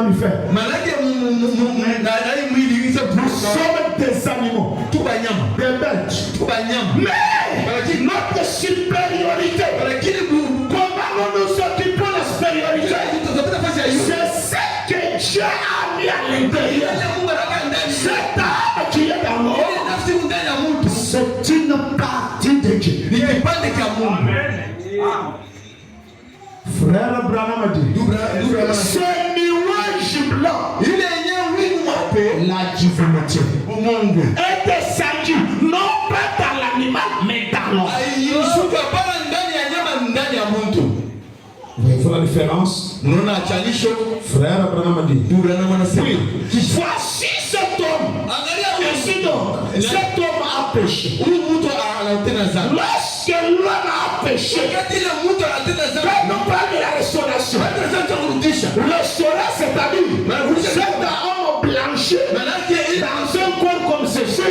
S2: mammifères. Nous sommes des animaux, des bêtes. Mais notre supériorité, comment nous occupons la supériorité, c'est ce que Dieu a mis à l'intérieur. Cette âme qui est dans l'homme, c'est une partie de Dieu. Frère Abraham a dit, ce nuage blanc, la divinité est descendu, non pas dans l'animal, mais dans l'homme. Vous voyez la différence? Frère Abraham a dit, voici cet homme. Ainsi donc, cet homme a péché. Lorsque l'homme a péché, quand on parle de la restauration, restaurer, c'est-à-dire cet homme blanchi dans un corps comme ceci, a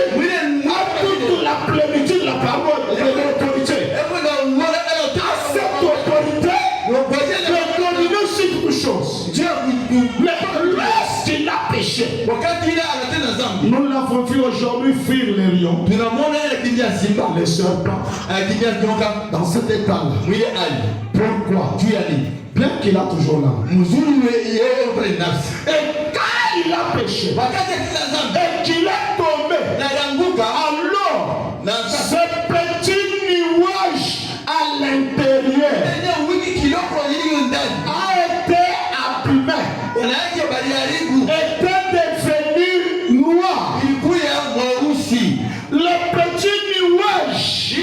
S2: toute la plénitude de la parole et de l'autorité. À cette autorité, de dominer sur toute chose. Mais lorsqu'il a péché, nous l'avons vu aujourd'hui fuir les lions, les serpents, dans cet état-là. Pourquoi? Bien qu'il a toujours là. Et quand il a péché, et qu'il est tombé, alors ce petit nuage à l'intérieur a été abîmé, était devenu noir. Le petit nuage qui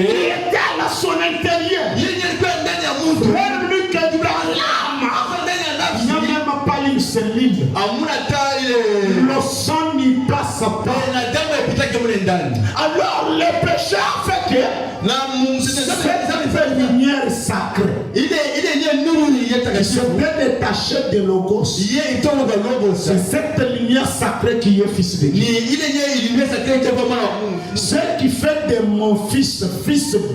S2: était à son intérieur, que dans l'âme, il n'y a même pas une cellule. Le sang n'y passe pas. Alors le péché a fait que cette lumière sacrée se détaché de logos. C'est cette lumière sacrée qui est fils de Dieu. Ce qui fait de mon fils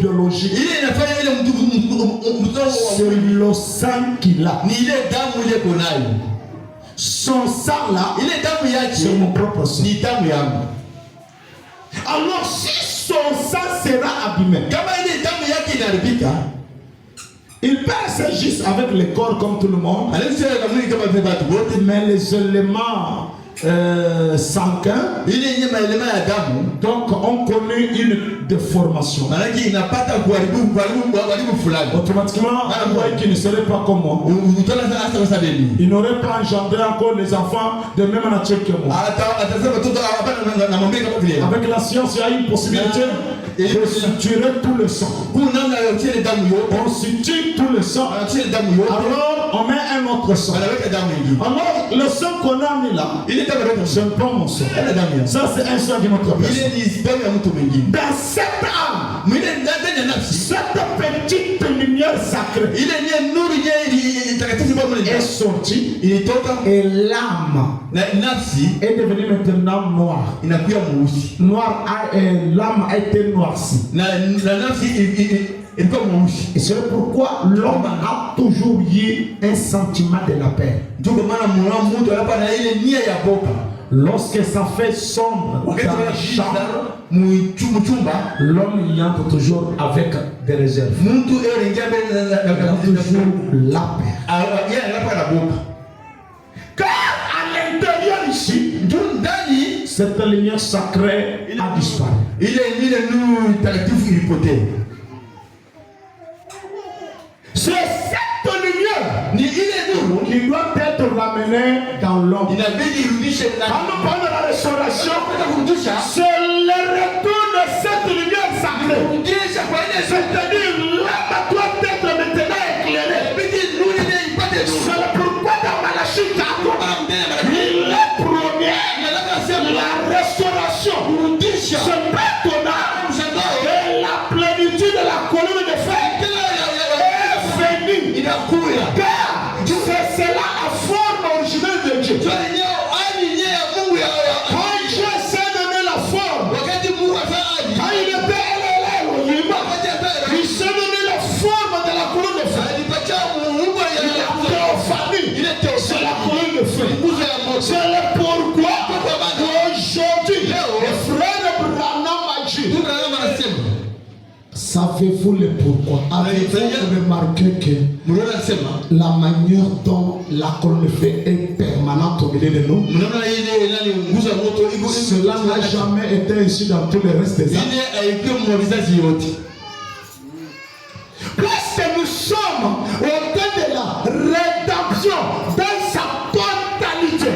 S2: biologique, c'est le sang qu'il a. Son sang là, c'est mon propre sang. Alors si son sang sera abîmé, il peut rester juste avec le corps comme tout le monde, mais les éléments sanguins, donc on connaît une déformation. Automatiquement, un boy qui ne serait pas comme moi, il n'aurait pas engendré encore les enfants de même nature que moi. Avec la science, il y a une possibilité de suturer tout le sang. On suture tout le sang, alors on met un autre sang. Alors le sang qu'on a mis là, c'est pas mon sang. Ça c'est un sang de notre personne. Dans cette âme, cette petite lumière sacrée est sortie et l'âme est devenue maintenant noire. L'âme a été noircie. Et c'est pourquoi l'homme a toujours eu un sentiment de la paix. Lorsque ça fait sombre dans la chambre, l'homme y entre toujours avec des réserves. Il a toujours la paix. Car à l'intérieur ici, cette lumière sacrée a disparu. C'est cette lumière qui doit être ramenée dans l'homme. Quand nous parlons de la restauration, c'est le retour de cette lumière sacrée. C'est-à-dire l'âme doit être maintenant éclairée. C'est pourquoi dans Malachie 4, il est promis la restauration. C'est pas ton âme et la plénitude de la colonne de fer. Car c'est cela la forme originelle de Dieu. Quand Dieu s'est donné la forme, quand il était il s'est donné la forme de la colonne de fer. Il a théophanie. C'est la Savez-vous le pourquoi? Avez-vous remarqué que la manière dont la colonne de feu est permanente au milieu de nous, cela n'a jamais été ainsi dans tous les restes des âmes. Puisque nous sommes au temps de la rédemption dans sa totalité,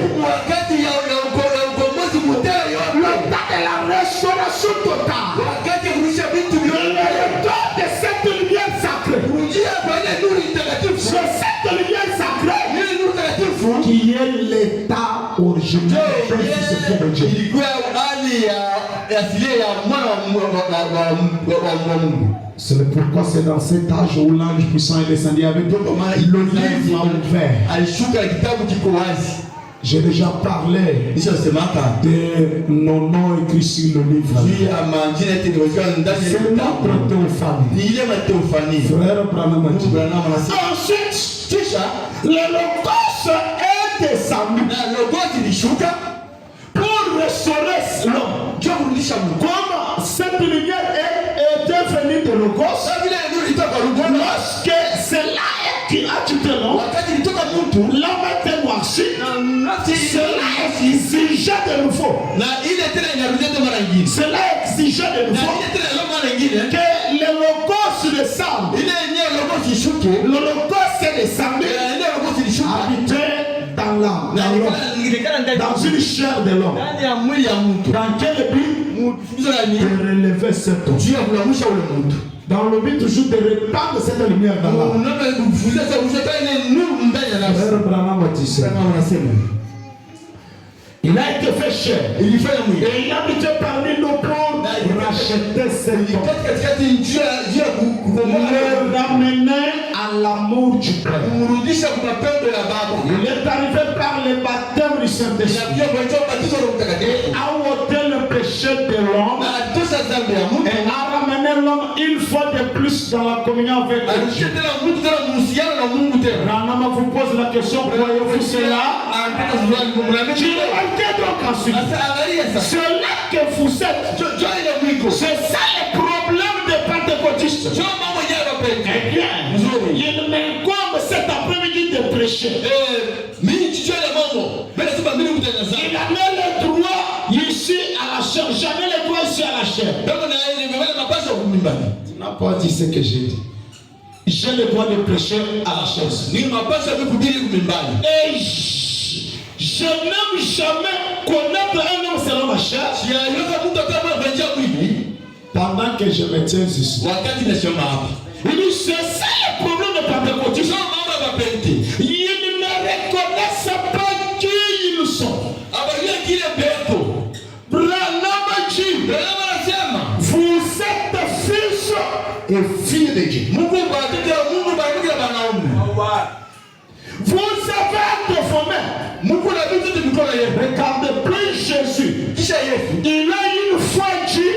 S2: le temps de la restauration totale, le retour de cette lumière sacrée, c'est cette lumière sacrée qui est l'état original de Dieu. C'est pourquoi c'est dans cet âge où l'ange puissant est descendu avec le livre ouvert. J'ai déjà parlé de nos noms écrits sur le livre. C'est notre théophanie. Frère Branham. Ensuite, le logos est descendu pour restaurer l'homme. Comme cette lumière est devenue de logos, lorsque c'est là qui a quitté l'homme, l'homme était noirci, cela exigeait de nouveau. Cela exigeait de nouveau que le logos descende. Le logos est descendu, habité dans l'âme, dans une chair de l'homme. Dans quel but? De relever cet homme. Dans le but toujours de répandre cette lumière dans l'âme. Il a été fait chair. Et il a habité parmi nos pauvres. Racheter cet homme. Le ramener à l'amour du Père. Il est arrivé par le baptême du Saint-Esprit. Et a ôté le péché de l'homme. Et a ramené l'homme une fois de plus dans la communion avec Dieu. Ranama vous pose la question, croyez-vous cela? Donc ensuite, cela que vous êtes, c'est ça le problème des pentecôtistes. Eh bien, il m'incombe cet après-midi de prêcher. Il a mis le droit ici à la chair, jamais le droit ici à la chair. Tu n'as pas dit ce que j'ai dit. J'ai le droit de prêcher à la chair. Et je n'aime jamais connaître un homme selon ma chair pendant que je me tiens ici. Il dit, c'est ça le problème de pentecôtistes. Ils ne reconnaissent pas qui ils sont. Vous êtes fils et filles de Dieu. Vous avez été formés. Regardez, plus Jésus, il a une fois dit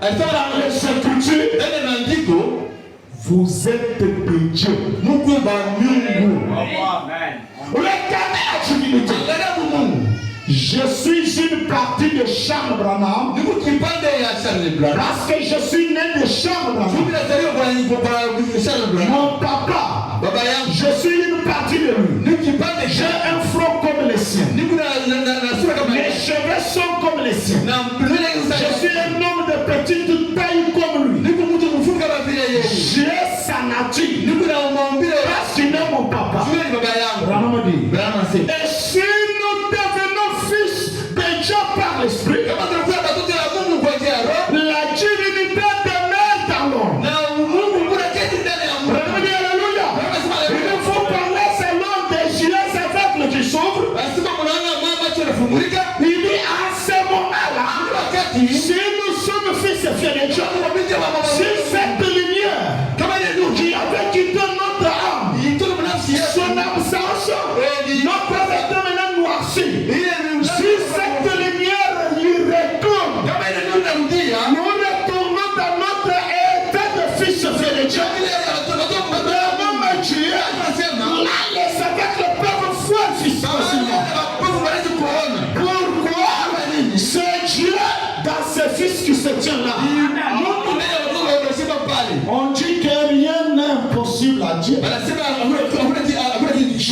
S2: dans les Écritures, vous êtes de Dieu. Regardez la divinité. Je suis une partie de Charles Branham. Parce que je suis né de Charles Branham. Mon papa, je suis une partie de lui. J'ai un front comme le sien. Mes cheveux sont comme les siens. Je suis un homme de petite taille comme lui. J'ai sa nature. Parce qu'il est mon papa. Et si nous devenons fils de Dieu par l'esprit, la divinité demeure dans l'homme. Alléluia. Il faut parler selon des yeux aveugles qui s'ouvrent. Il dit à ce moment-là, si nous sommes fils et filles de Dieu, si cette lumière qui avait quitté notre âme, son absence, notre vêtement On dit que rien n'est impossible à Dieu. Dieu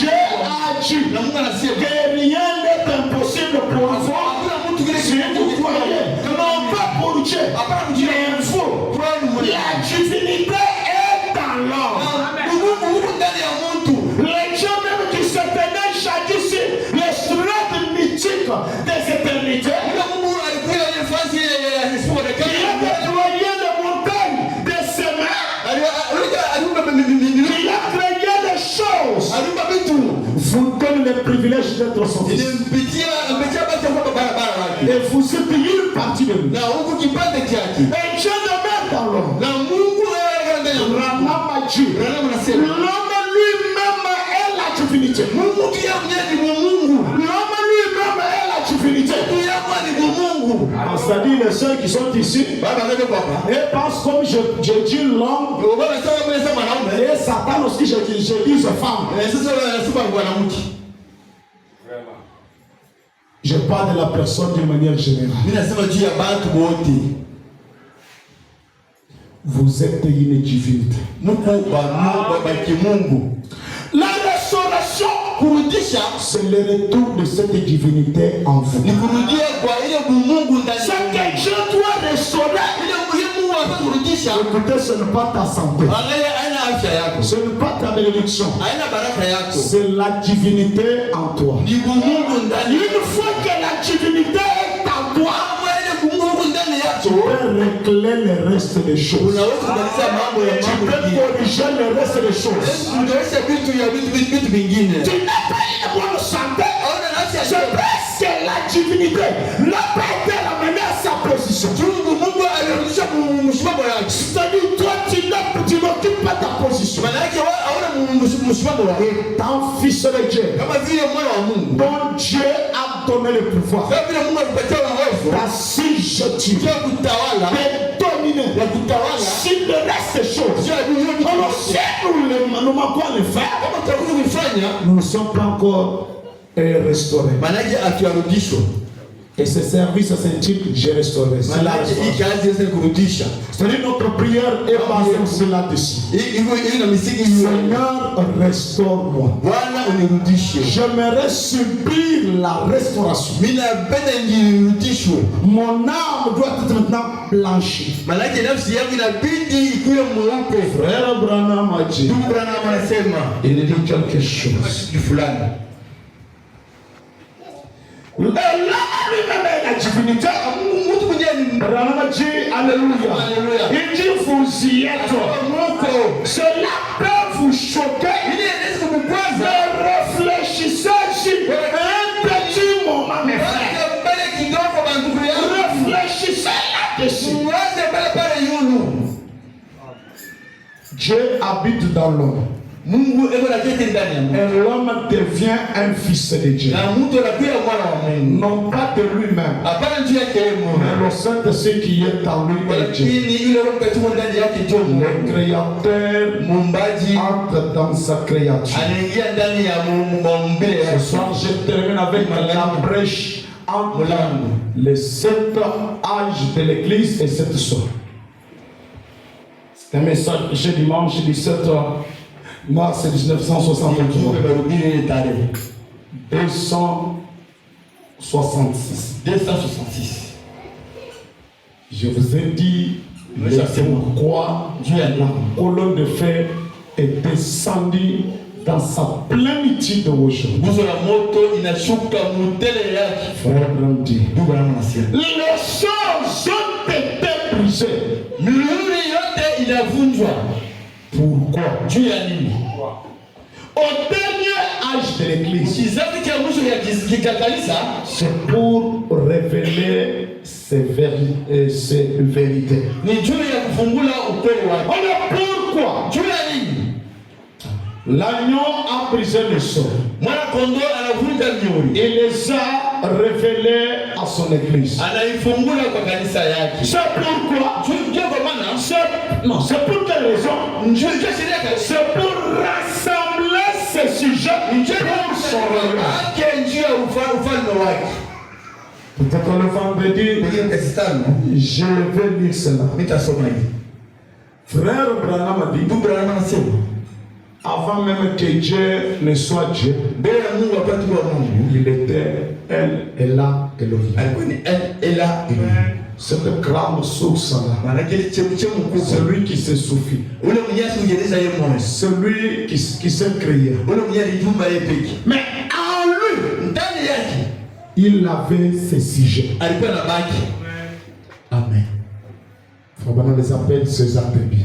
S2: a dit que rien n'est impossible pour vous. Si vous croyez, non pas pour Dieu, mais vous. La divinité est dans l'homme. Les gens même qui se tenaient jadis les strades mythiques des éternités, qui a déployé les montagnes des semaines, qui a créé les choses, vous donne le privilège d'être son fils. Et vous êtes une partie de lui. Et Dieu demeure dans l'homme. L'homme lui-même est la divinité. L'homme lui-même est la divinité. C'est-à-dire les ceux qui sont ici et pensent comme je dis l'homme et Satan aussi je dis femme. Je parle de la personne d'une manière générale. Vous êtes une divinité. La restauration, c'est le retour de cette divinité en vous. Ce que Dieu doit restaurer, écoutez, ce n'est pas ta santé, ce n'est pas ta bénédiction, c'est la divinité en toi. Une fois que la divinité est en toi, tu peux régler le reste des choses. Tu peux corriger le reste des choses. Tu n'as pas une bonne santé. C'est parce que la divinité n'a pas été ramenée à sa position. C'est-à-dire, toi, tu n'occupes pas ta position. Étant fils de Dieu, dont Dieu a donné le pouvoir d'assurer, de dominer sur le reste des choses. Alors, si nous manquons le faire, nous ne sommes pas encore restaurés. Et ce service s'intitule Je restaurerai. C'est-à-dire notre prière est basée sur là-dessus. Seigneur, restaure-moi. J'aimerais subir la restauration. Mon âme doit être maintenant blanchie. Frère Branham a dit, il dit quelque chose. Et là, lui-même est la divinité. Alléluia. Il dit vous y êtes. Cela peut vous choquer. Mais réfléchissez sur un petit moment, mes frères. Réfléchissez là-dessus. Dieu habite dans l'homme. Et l'homme devient un fils de Dieu. Non pas de lui-même, mais le Saint-Esprit qui est en lui est Dieu. Le Créateur entre dans sa créature. Ce soir, je termine avec la brèche entre les 7 âges de l'Église et 7 soirs. C'est un message que j'ai dimanche 17h. Mars 1963. 266. Je vous ai dit pourquoi la colonne de fer est descendue dans sa plénitude aujourd'hui. Frère Brandi, les choses ont été brisées. Pourquoi? Au dernier âge de l'Église, c'est pour révéler ces vérités. Pourquoi? L'agneau a brisé le sol. Il les a révélés à son Église. C'est pourquoi? C'est pour quelle raison? C'est pour rassembler ces sujets pour son royaume. Peut-être le vendredi, je vais lire cela. Frère Branham a dit, avant même que Dieu ne soit Dieu, il était elle est là Elohim. Elle est là Elohim. Cette grande source là, celui qui se suffit, celui qui s'est créé. Mais en lui, il avait ses sujets. Amen. On les appelle ses attributs.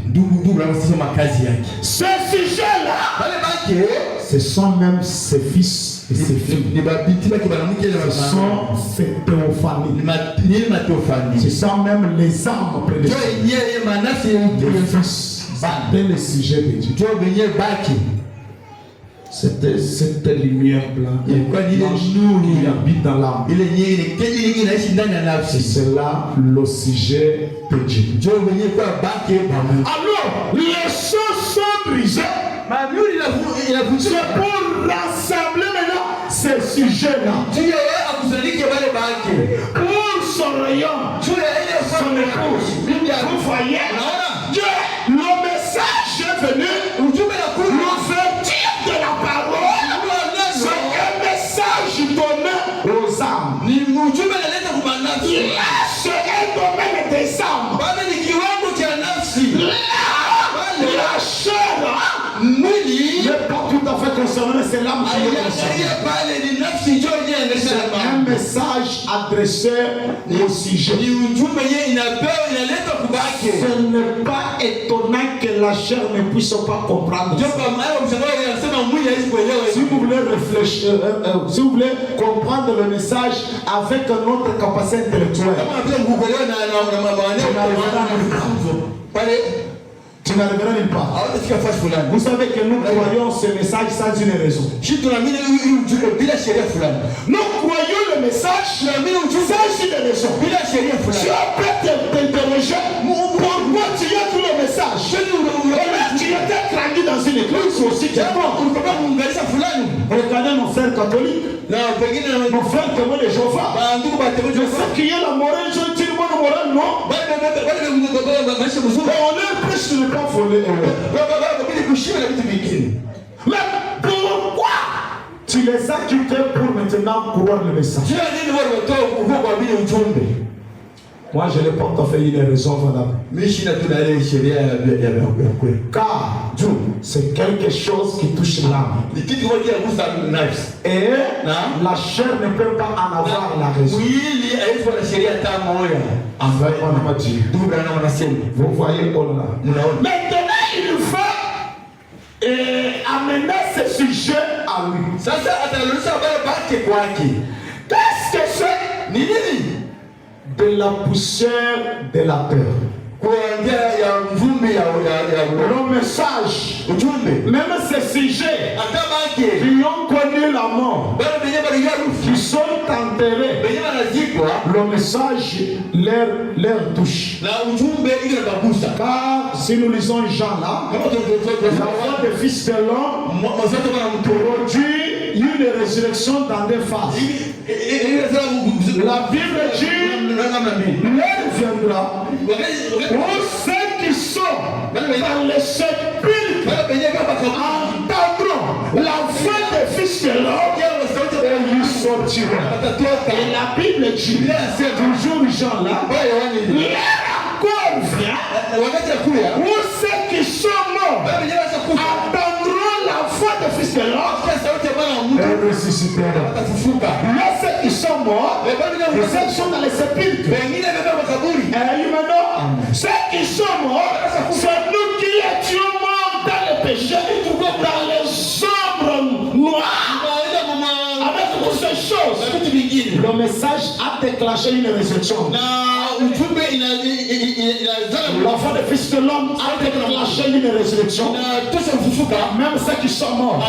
S2: Ces sujets-là, ce sont même ses fils et ses filles. Ce sont ses théophanies. Ce sont même les âmes prédestinées. Les fils, c'était le sujet de Dieu. C'était cette lumière blanche qui habite dans l'âme. C'est cela le sujet de Dieu. Alors, les choses sont brisées. C'est pour rassembler maintenant ces sujets-là. Pour son rayon, son épouse. Vous voyez, le message est venu. L'ouverture de la parole, c'est un message donné aux âmes. C'est un domaine des âmes. La chair n'est pas tout à fait concernée, c'est l'âme qui est concernée. C'est un message adressé au sujet. Ce n'est pas étonnant que la chair ne puisse pas comprendre. Si vous voulez réfléchir, si vous voulez comprendre le message avec notre capacité intellectuelle, tu n'arriveras nulle part. Vous savez que nous croyons ce message sans une raison. Nous croyons le message sans une raison. Tu peux t'interroger pourquoi tu as tout le message. Tu étais grandi dans une église aussi. Regardez nos frères catholiques, nos frères témoins de Jéhovah. Je sais qu'il y a la morale, je dis le mot morale, non? On est plus sur le pas volé. Mais pourquoi tu les as quittés pour maintenant croire le message? Moi, je n'ai pas tout fait une raison valable. Car c'est quelque chose qui touche l'âme. Et la chair ne peut pas en avoir la raison. Vous voyez, maintenant, il faut amener ce sujet à lui. Qu'est-ce que c'est? De la poussière de la terre. Le message, même ces sujets qui ont connu la mort, qui sont enterrés, le message leur touche. Car si nous lisons Jean là, la voix des fils de l'homme produit une résurrection dans des phases. La Bible dit, l'heure viendra où ceux qui sont dans les sépulcres entendront la voix des fils de l'homme et ils sortiront. Et la Bible dit, c'est toujours Jean là, l'heure encore vient où ceux qui sont morts entendront la voix des fils de l'homme et ressusciteront. Là, ceux qui sont morts, ceux qui sont dans les sépulcres, et maintenant, ceux qui sont morts, c'est nous qui étions morts dans le péché, dans les ombres noires, avec toutes ces choses. Le message a déclenché une résurrection. La foi des fils de l'homme a déclenché une résurrection. Même ceux qui sont morts.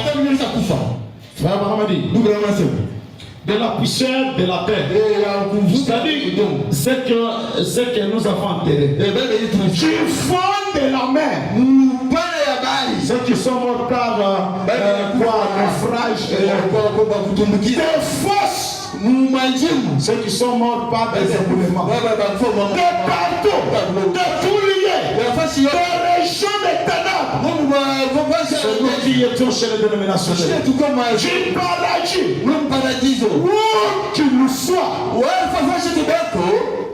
S2: Frère Mahamadi, de la poussière de la terre. C'est-à-dire ce que nous avons enterré. Du fond de la mer. Ceux qui sont morts par naufrage, des fosses. Ceux qui sont morts par des éboulements. De partout, de tout lié. région des ténèbres. C'est nous qui étions chez les dénominations. Du paradis, où qu'il soit.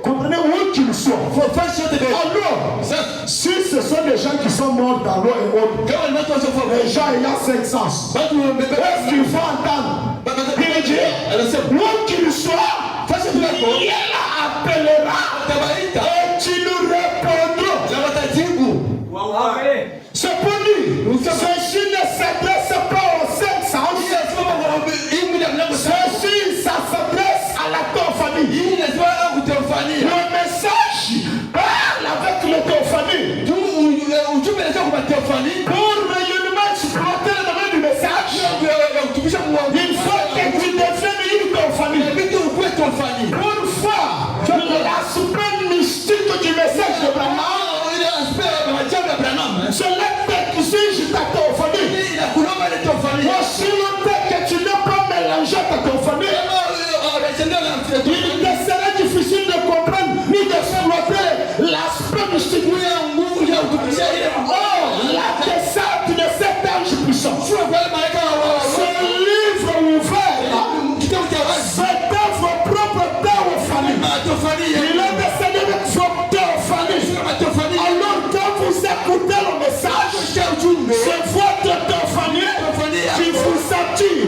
S2: Comprenez, où qu'il soit. Alors, si ce sont des gens qui sont morts dans l'eau et autres, les gens ayant 5 sens, est-ce qu'il faut entendre? Il dit, où qu'il soit, il appellera et tu nous répondras. C'est pour lui. Ceci ne s'adresse pas aux 5 sens. Ceci, ça s'adresse à la théophanie. Le message parle avec le théophanie. Pour rayonnement exploiter le domaine du message, il faut que tu deviennes une théophanie. Pour faire l'aspect mystique du message de Branham, c'est l'acte qui suit ta théophanie. Aussi longtemps que tu n'as pas mélangé ta théophanie, il te sera difficile de comprendre ni d'exploiter l'aspect mystique. La descente de cet ange puissant, ce livre ouvert, c'est votre propre théophanie. Il est descendu avec votre théophanie. Alors quand vous écoutez le message, c'est votre théophanie qui vous attire.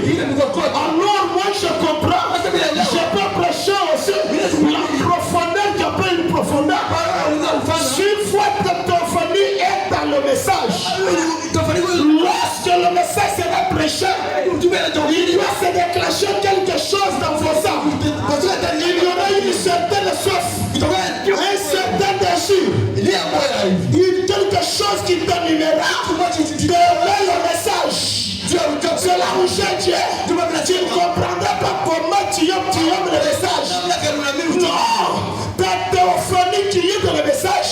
S2: Alors moi je comprends, je peux prêcher aussi la profondeur qui appelle une profondeur. Si votre théophanie est dans le message, lorsque le message sera prêché, il doit se déclencher quelque chose dans vos âmes. Il y aura une certaine soif, un certain désir, quelque chose qui t'animera d'aimer le message. C'est là où j'ai dit, tu ne comprendras pas comment tu aimes le message. Non, ta théophanie qui est dans le message,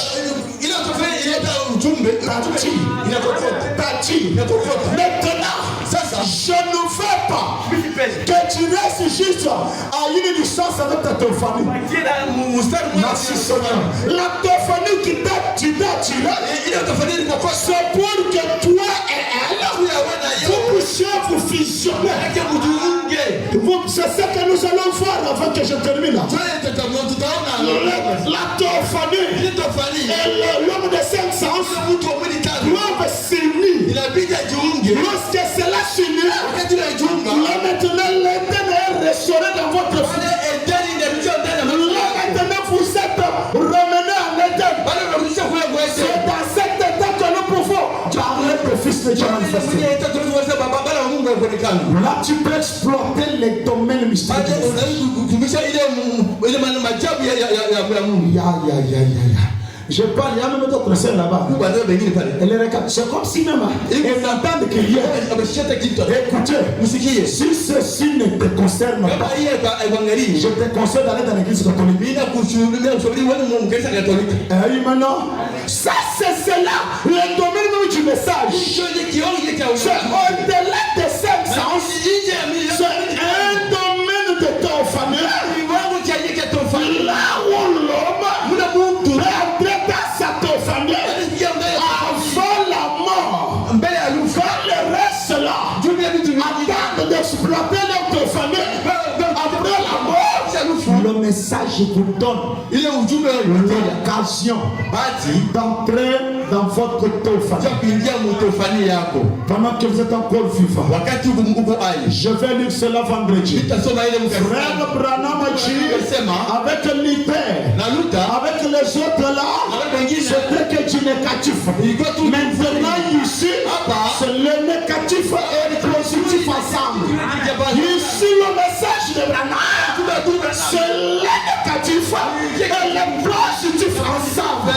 S2: maintenant, je ne veux pas que tu restes juste à une distance avec ta théophanie. Merci Seigneur. La théophanie qui t'a tiré, c'est pour que toi et elle, vous puissiez vous fusionner. C'est ce que nous allons voir avant que je termine. La théophanie et l'homme de 5 sens doivent s'unir. Lorsque cela s'unit, là maintenant l'éternel est restauré dans votre vie. Là maintenant vous êtes ramenés à l'éternel. C'est dans cet état que nous pouvons parler de Fils de Dieu manifesté. Là tu peux exploiter les domaines mystiques. Je parle, il y a même d'autres sœurs là-bas. C'est comme si même elles entendent crier. Écoutez, si ceci ne te concerne pas, je te conseille d'aller dans l'église catholique. Maintenant, ça c'est cela, le domaine du message. C'est au-delà de 5 sens. C'est un domaine de ton famille. Là où l'homme peut entrer dans sa théophanie avant la mort. Quand le reste là attendent d'exploiter leur théophanie après la mort, le message vous donne l'occasion d'entrer dans votre théophanie. Pendant que vous êtes encore vivant, je vais lire cela vendredi. Frère Branham a dit avec l'hiver, avec les autres là, c'était que du négatif. Maintenant ici, c'est le négatif et le positif ensemble. Ici le message de Branham, c'est le négatif et le positif ensemble.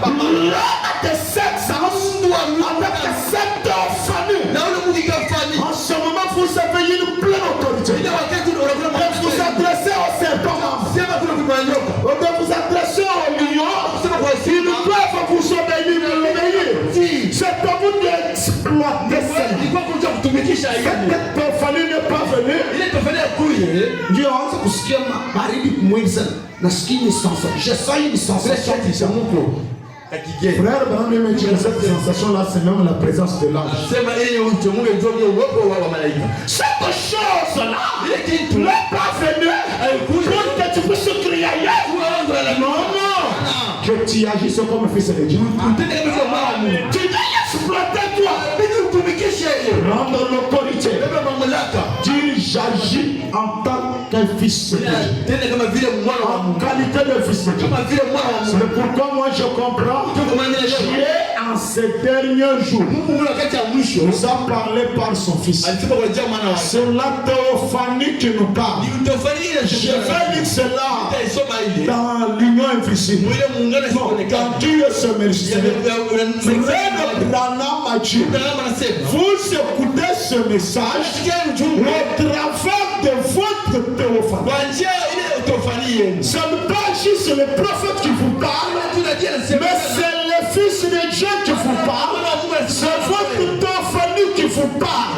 S2: L'homme de 7 sens avec cette famille. En ce moment, vous avez une pleine autorité. Et vous adressez au serpent. De vous adresser au lion. Ils doivent vous obéir. C'est à vous d'exploiter cela. Cette famille n'est pas venue. Dieu, c'est ce qui est ma barrière. Je sens une sensation. Frère, dans les métiers, cette sensation-là, c'est même la présence de l'ange. Cette chose-là n'est pas venue pour que tu puisses crier. Non. Que tu agisses comme fils de Dieu. Tu dois exploiter toi. Rendre l'autorité. Dis, j'agis en tant qu'un fils de Dieu. En qualité de fils de Dieu. C'est pourquoi moi je comprends. Dieu en ces derniers jours nous a parlé par son fils. C'est la théophanie qui nous parle. Je vais dire cela dans l'union invisible. Quand Dieu se merci. Vous écoutez ce message au travers de votre théophanie. Ce n'est pas juste le prophète qui vous parle, mais c'est le Fils de Dieu qui vous parle. C'est votre théophanie qui vous parle.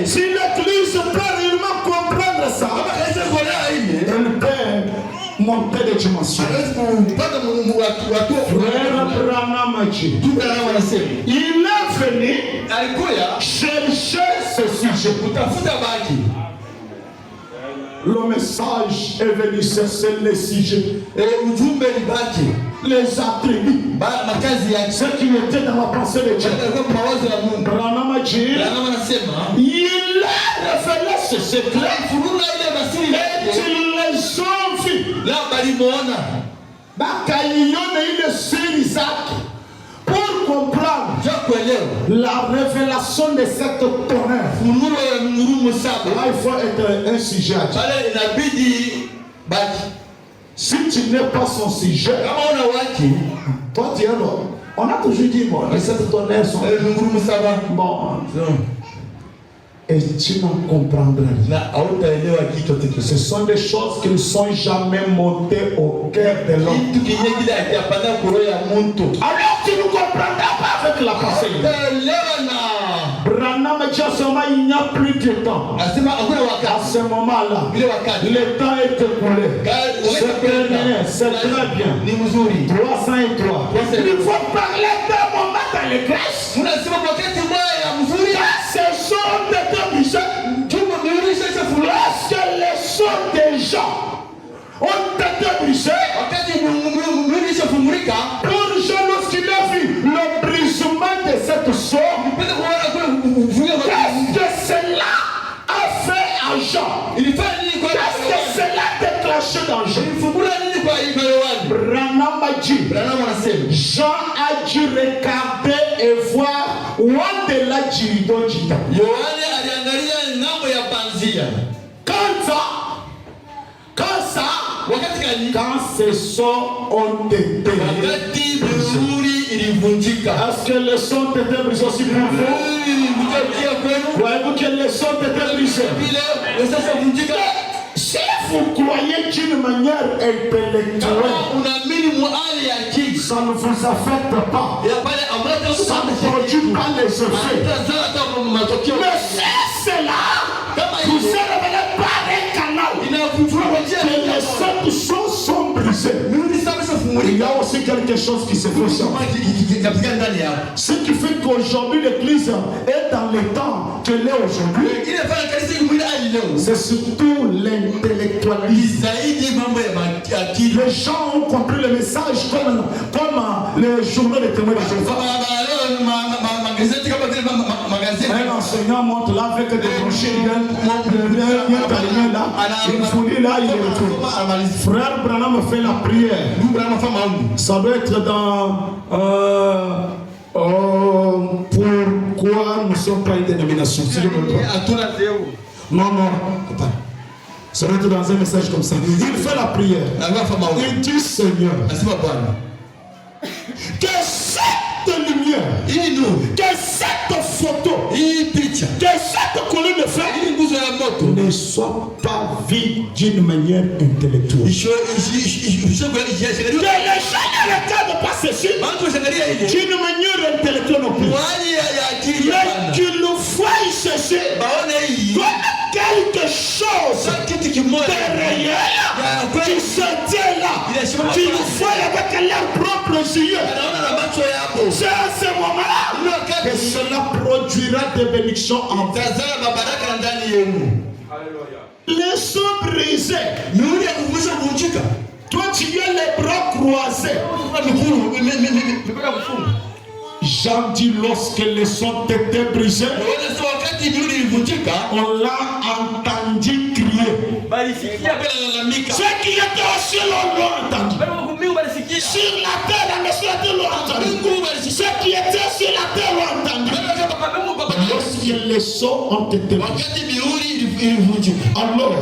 S2: Si l'Église peut réellement comprendre ça, elle peut monter de dimension. Il est venu chercher ce sujet. Le message est venu chercher les sujets. Les attributs. Ce qui était dans la pensée de Dieu. Il a révélé ce secret. Et il les ont vus. Pour comprendre la révélation de cette tonnerre, là, il faut être un sujet à Dieu. Si tu n'es pas son sujet, toi tu es l'homme. On a toujours dit, bon, les cette tonnerre sont bon. Et tu n'en comprendras rien. Ce sont des choses qui ne sont jamais montées au cœur de l'homme. Alors tu ne comprendras pas avec la pensée. Branham Jassoma, il n'y a plus de temps. À ce moment-là, le temps est écoulé. C'est très bien. 303. Il faut parler d'un moment dans l'église. Ce sont des lorsque les sons des gens ont été brisés, pour Jean, lorsqu'il a vu le brisement de cette son, qu'est-ce que cela a fait à Jean? Qu'est-ce que cela a déclenché dans Jean? Branham a dit, Jean a dû regarder et voir au-delà du rideau du temps. Quand ces sons ont été brisés, est-ce que les sons ont été brisés aussi pour vous? Croyez-vous que les sons ont été brisés? Si vous croyez d'une manière intellectuelle, ça ne vous affecte pas. Ça ne produit pas les effets. Mais c'est là, vous êtes révélé par un canal. Que les sept sons sont brisés. Il y a aussi quelque chose qui se fait. Ce qui fait qu'aujourd'hui l'église est dans le temps qu'elle est aujourd'hui. C'est surtout l'intellectualisme. Les gens ont compris le message comme les journaux de témoins de Jéhovah. Un enseignant monte là avec des brochures, il fournit là, il est retourné. Frère Branham fait la prière. Ça doit être dans pourquoi nous ne sommes pas une dénomination. Si je me trompe. Non. Ça doit être dans un message comme ça. Il fait la prière. Il dit Seigneur, que cette lumière, que cette photo, que cette colonne de fer ne soit pas vue d'une manière intellectuelle. Que les gens ne regardent pas ceci d'une manière intellectuelle non plus. Mais qu'ils nous voient ceci comme quelque chose de réel qui se tient là, qui nous voient avec leur propre propres yeux. C'est à ce moment-là que cela produira des bénédictions en vous. Les sont brisés. Toi, tu as les bras croisés. Jean dit lorsque les sons étaient brisés, on l'a entendu crier. Ceux qui étaient au ciel l'ont entendu. Sur la terre, la nation l'ont entendu. Ceux qui étaient sur la terre l'ont entendu. Lorsque les sons ont été brisés, alors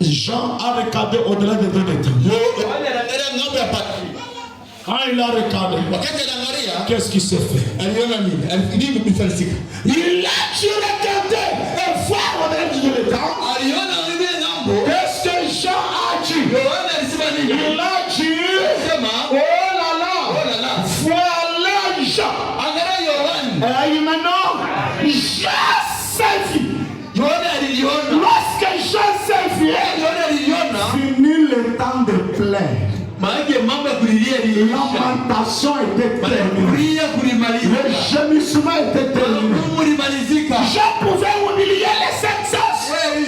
S2: Jean a regardé au-delà de 2 états. Quand il a regardé, qu'est-ce qui s'est fait? Il a dû regarder et voir au-delà de 2 états. Qu'est-ce que Jean a dit? Il a dit, oh là là, voilà Jean. Et maintenant, Jean s'est vu. Lorsque Jean s'est vu, fini le temps de plaire. Lamentation était terminée. Le gémissement était terminé. Je pouvais humilier les 500.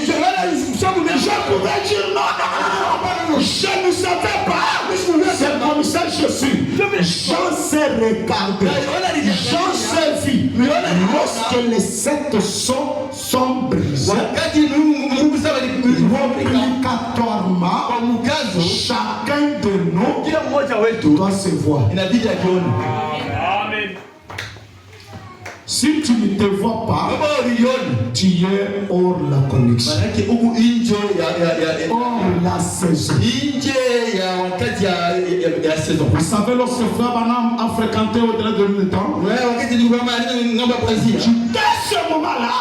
S2: Je pouvais dire non. Je ne savais pas. C'est comme ça que je suis. Jean s'est regardé. Jean s'est vu. Lorsque les 7 sons sont brisés, obligatoirement, chacun de nous doit se voir. Si tu ne te vois pas, tu es hors la connexion, hors la saison. Vous savez, lorsque Frère Branham a fréquenté au-delà de 1 temps, dès ce moment-là,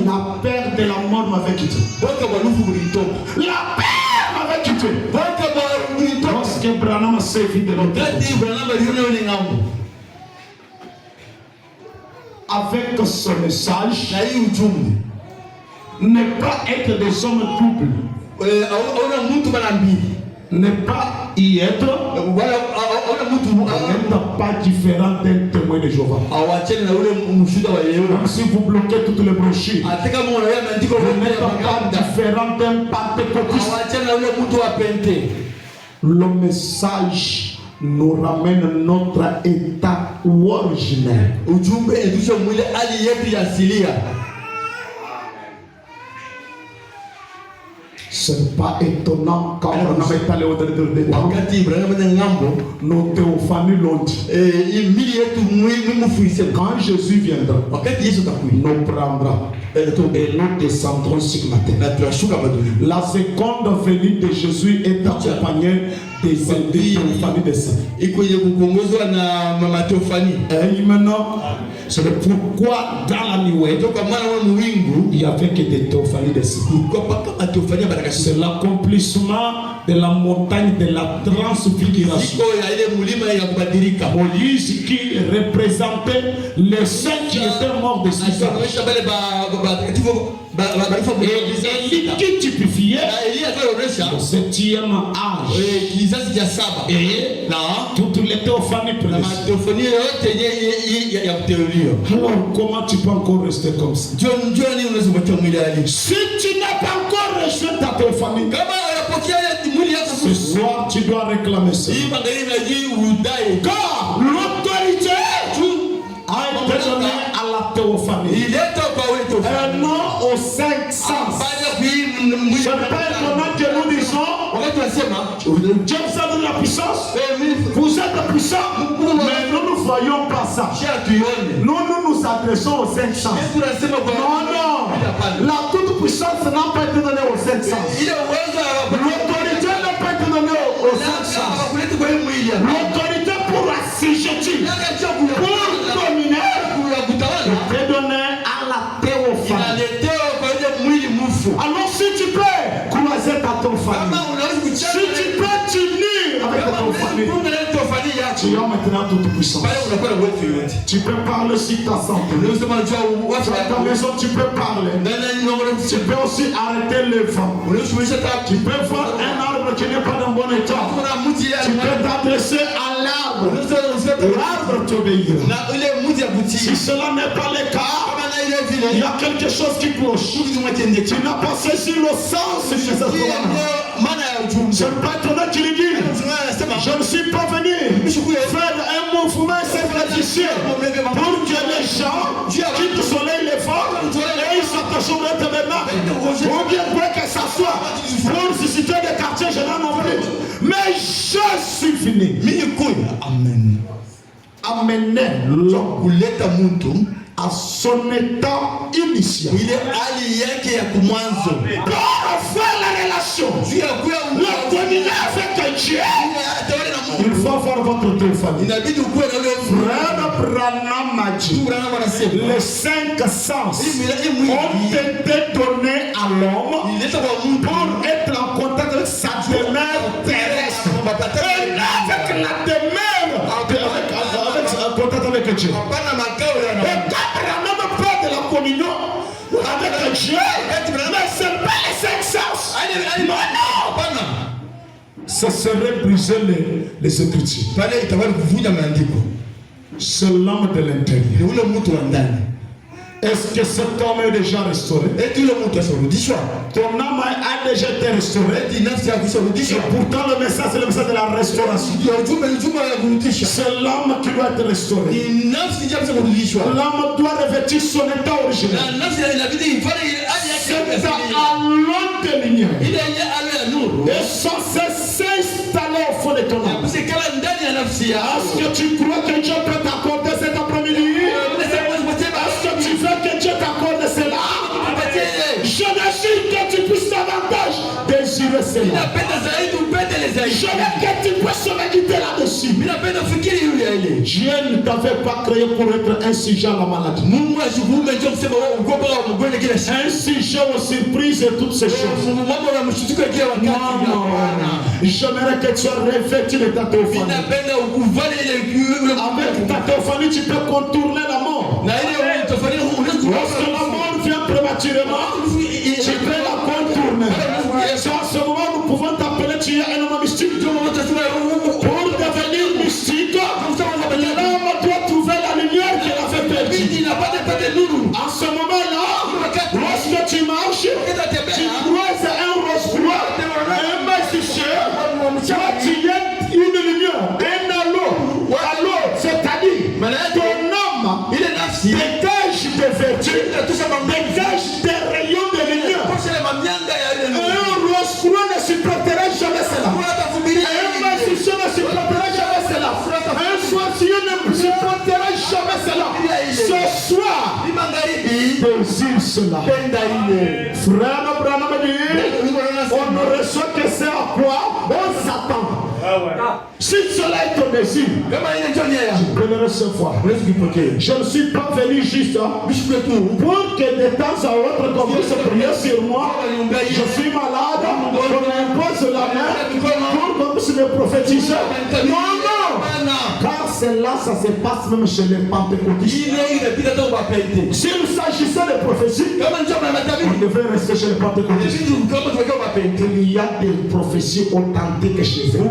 S2: la peur de la mort m'avait quitté. La peur m'avait quitté. Lorsque Branham s'est vu de l'autre côté, avec ce message, ne pas être des hommes doubles, ne pas y être, n'être pas différent d'un témoin de Jéhovah. Si vous bloquez toutes les brochures, vous n'êtes pas différent d'un pentecôtiste. Le message nous ramène notre état originel. Ce n'est pas étonnant quand on a étalé au-delà de l'état. Nos théophanies l'ont dit. Quand Jésus viendra, nous prendra et nous descendrons sur la terre. La seconde venue de Jésus est accompagnée des théophanies des saints. Et maintenant, c'est pourquoi dans la nuée, il n'y avait que des théophanies des saints. C'est l'accomplissement de la montagne de la transfiguration. Moïse qui représentait les saints qui étaient morts de ce Élie qui typifiait le 7e âge. Et toutes les théophanies présentes. Alors comment tu peux encore rester comme ça? Si tu n'as pas encore reçu ta théophanie, ce soir tu dois réclamer ça. Car l'autorité a été donnée à la théophanie. Un nom aux 5 sens. Je ne pas étonnant que nous disons Dieu vous a donné la puissance. Vous êtes puissants, mais nous ne voyons pas ça. Nous nous adressons aux 5 sens. Non, la toute puissance n'a pas été donnée aux 5 sens. L'autorité n'a pas été donnée aux 5 sens. L'autorité pour assujettir, pour dominer, était donnée à la théophanie. Alors si tu peux croiser ta théophanie, si tu peux t'unir avec ta théophanie, tu as maintenant toute puissance. Tu peux parler sur ta santé. Dans ta maison, tu peux parler. Tu peux aussi arrêter le vent. Tu peux voir un arbre qui n'est pas dans bon état. Tu peux t'adresser à l'arbre. L'arbre t'obéira. Si cela n'est pas le cas, il y a quelque chose qui cloche. Tu n'as pas saisi le sens de cette commande. Je ne peux pas étonner qu'il dit, je ne suis pas venu faire un mouvement sacrificiel pour que les gens quittent le soleil les femmes et ils s'attachent au tabernacle. Ou bien pour que ça soit pour susciter des quartiers généraux non plus. Mais je suis venu. Amen. Amener l'homme à son état initial. Pour faire la relation, la communion avec Dieu, il faut avoir votre téléphone. Frère Branham a dit, les 5 sens ont été donnés à l'homme pour être en contact avec sa demeure terrestre. Et avec la demeure, avec contact avec Dieu. Et quand Branham parle de la communion avec Dieu, mais ce n'est pas les 5 sens. Non. Ça serait briser les écritures. C'est l'homme de l'intérieur. Est-ce que cet homme est déjà restauré? Ton âme a déjà été restaurée. Et pourtant le message c'est le message de la restauration. C'est l'âme qui doit être restaurée. L'âme doit revêtir son état originel. C'est à l'homme de lumière. Et censé s'installer au fond de ton âme. Est-ce que tu crois que Dieu peut t'accorder cet après-midi? Est-ce que tu veux que Dieu t'accorde cela? Je n'agis que tu puisses davantage désirer cela. Je veux que tu puisses méditer là-dessus. Dieu ne t'avait pas créé pour être un sujet à la maladie. Un sujet aux surprises et toutes ces choses. J'aimerais que tu sois revêtu de ta théophanie. Avec ta théophanie, tu peux contourner la mort. Lorsque la mort vient prématurément, tu peux la contourner. C'est en ce moment nous pouvons t'appeler, tu es un homme mystique. Pour devenir mystique, l'homme doit trouver la lumière qu'il a fait perdre. En ce moment-là, lorsque tu marches, tu croises un rose-croix, un magicien, toi tu es une lumière, un halo, c'est-à-dire ton homme dégage des vertus, dégage des rayons de lumière. Un rose-croix ne supportera jamais cela. Un magicien ne supportera jamais cela. Un sorcier ne supportera jamais cela. Ce soir, désire cela. Frère Branham dit, on ne reçoit que c'est à quoi on s'attend. Si cela est ton désir, je peux le recevoir. Je ne suis pas venu juste pour que de temps à autre, qu'on puisse prier sur moi. Je suis malade, on m'impose la main pour qu'on puisse me prophétiser. Non. Car cela, ça se passe même chez les pentecôtistes. S'il s'agissait de prophétie, on devrait rester chez les pentecôtistes. Il y a des prophéties authentiques chez eux.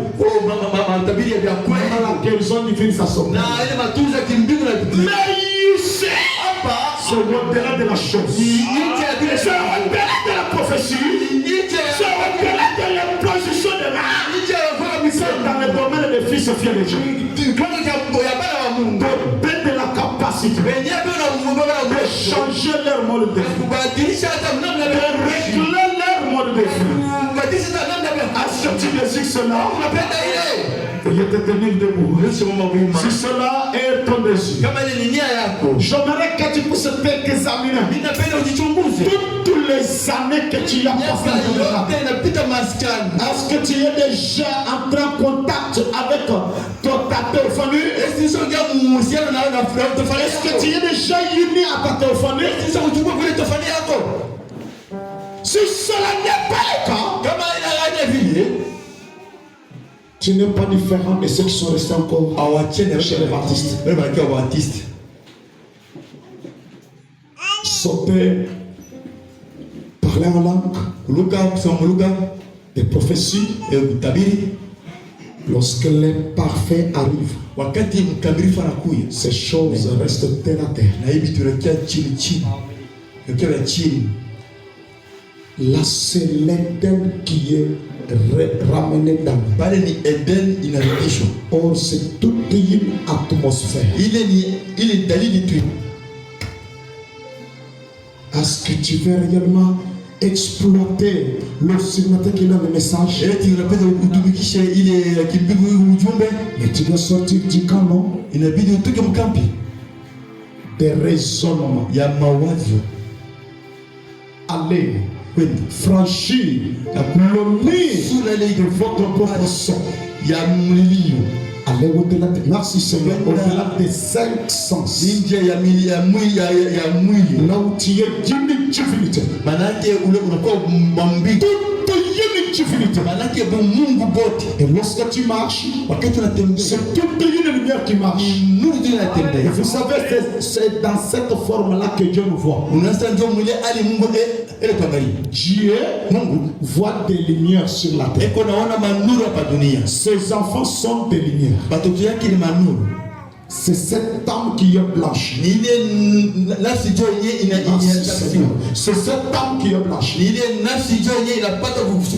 S2: Ils ont divine façon. Mais ici, c'est au-delà de la chose. C'est au-delà de la prophétie. C'est au-delà de l'imposition de l'âme. C'est dans le domaine des fils et filles de Dieu. De la capacité de changer leur mode de vie, de régler leur mode de vie. Est-ce que tu désires cela? Veuillez te tenir debout. Si cela est ton désir, j'aimerais que tu puisses t'examiner toutes les années que tu as passées. Est-ce que tu es déjà entré en contact avec ta théophanie? Est-ce que tu es déjà uni à ta théophanie? Si cela n'est pas le cas, Tu n'es pas différent de ceux qui sont restés encore chez les baptistes. Sauter, parler en langue, des prophéties, lorsque les parfaits arrivent, ces choses restent terre à terre. Là, c'est l'Éden qui est ramené dans or, c'est toute une atmosphère. Est-ce que tu veux réellement exploiter le signature qu'il a le message? Mais tu dois sortir du canon des raisonnements. Allez franchir le mur de votre propre son. Allez au-delà de, merci Seigneur, au-delà des 5 sens. Là où tu es d'une divinité. Et lorsque tu marches, c'est toute une lumière qui marche. Et vous savez, c'est dans cette forme-là que Dieu nous voit. Dieu voit des lumières sur la terre. Ses enfants sont des lumières. C'est cette âme qui est blanche. C'est cette âme qui est blanche.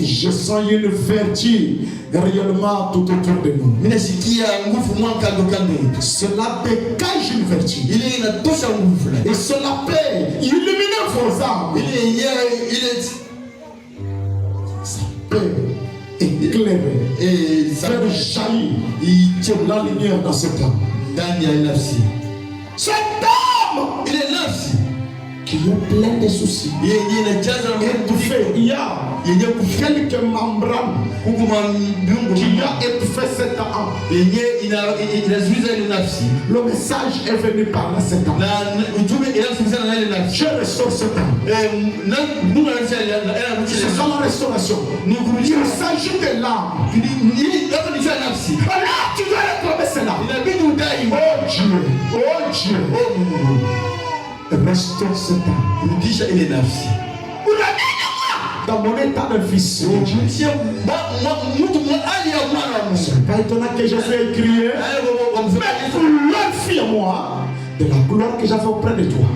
S2: Je sens une vertu réellement tout autour de nous. Cela dégage une vertu. Et cela peut illuminer vos âmes. Ça peut éclairer et faire jaillir la lumière dans cette âme. Cet homme, il est là qui est plein de soucis. Étouffé. Il y a quelques membranes qui a étouffé cette âme. Le message est venu par là cette âme. Je restaure cette âme. C'est ça la restauration. Il s'agit de l'âme. Alors tu dois réclamer cela. Oh Dieu, oh Dieu. Restaure cette âme. Dans mon état de fils, c'est pas étonnant que je sois crié, mais glorifie-moi de la gloire que j'avais auprès de toi.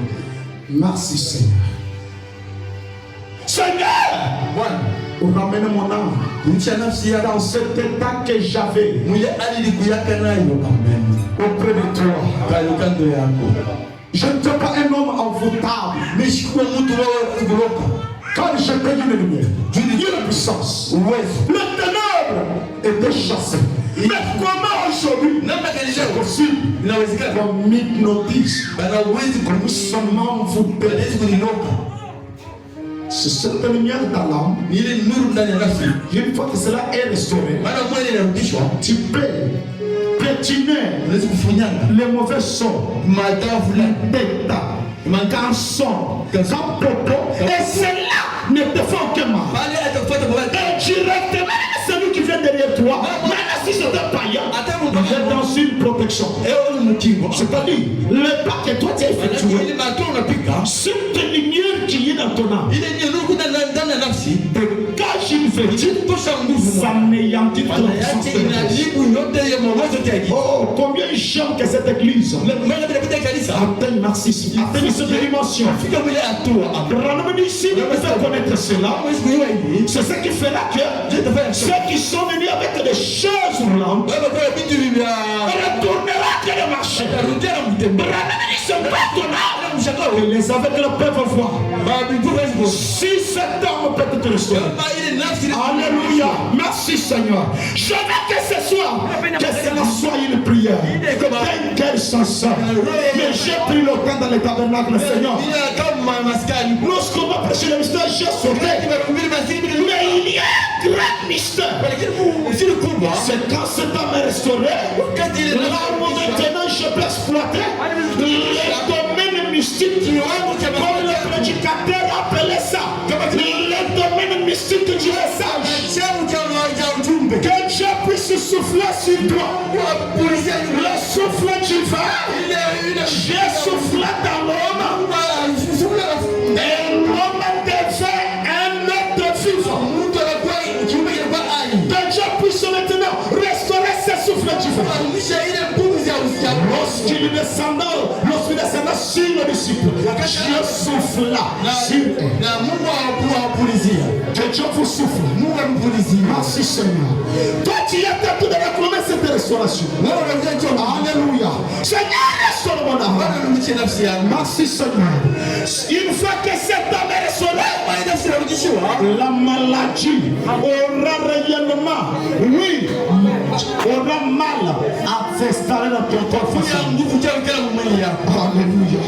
S2: Merci Seigneur. Seigneur, ramène mon âme dans cet état que j'avais auprès de toi. Je ne suis pas un homme envoûtable, mais je suis quand j'étais une lumière, une puissance, le ténèbre était chassé. Mais comment aujourd'hui c'est possible qu'on m'hypnotise, qu'on sommes envoûtés? C'est cette lumière dans l'âme. Une fois que cela est restauré, tu peux pétiner les mauvais sons, les garçons, et cela ne te fait aucun mal. Indirectement, celui qui vient derrière toi, même si c'est un païen, il est dans une protection. C'est-à-dire, le pas que toi tu as effectué, cette lumière qui est dans ton âme, dégage une vertu, ça n'anéantit ton puissance. Oh, combien j'aime que cette église atteigne Narcisse, atteigne cette dimension. Branham ici nous fait connaître cela. C'est ce qui fera que ceux qui sont venus avec des choses roulantes retournera que le marché. Branham se battra et les aveugles peuvent voir. Si cet homme peut être restauré. Alléluia. Merci Seigneur. Je veux que ce soit, que cela soit une prière. Quelle chanson. Mais j'ai pris le temps dans le tabernacle, Seigneur. Lorsqu'on va prêcher le mystère, j'ai sauté. Mais il y a un grand mystère. C'est quand cet homme est restauré, là maintenant je peux exploiter les domaines mystiques, comme le prédicateur appelait ça, les domaines mystiques du message. Que Dieu puisse puisse souffler sur toi. Le souffle divin, j'ai soufflé dans l'homme. Et l'homme devait un être vivant. Que Dieu puisse maintenant restaurer ce souffle divin. Lorsqu'il descendait sur le disciple, Dieu souffla sur eux. Que Dieu vous souffle. Merci Seigneur. Toi tu étais tout de réclamer cette restauration. Alléluia. Seigneur, restaure mon âme. Merci Seigneur. Une fois que cet âme est restaurée, la maladie aura réellement, oui, aura mal à s'installer dans ton corps facilement. Alléluia.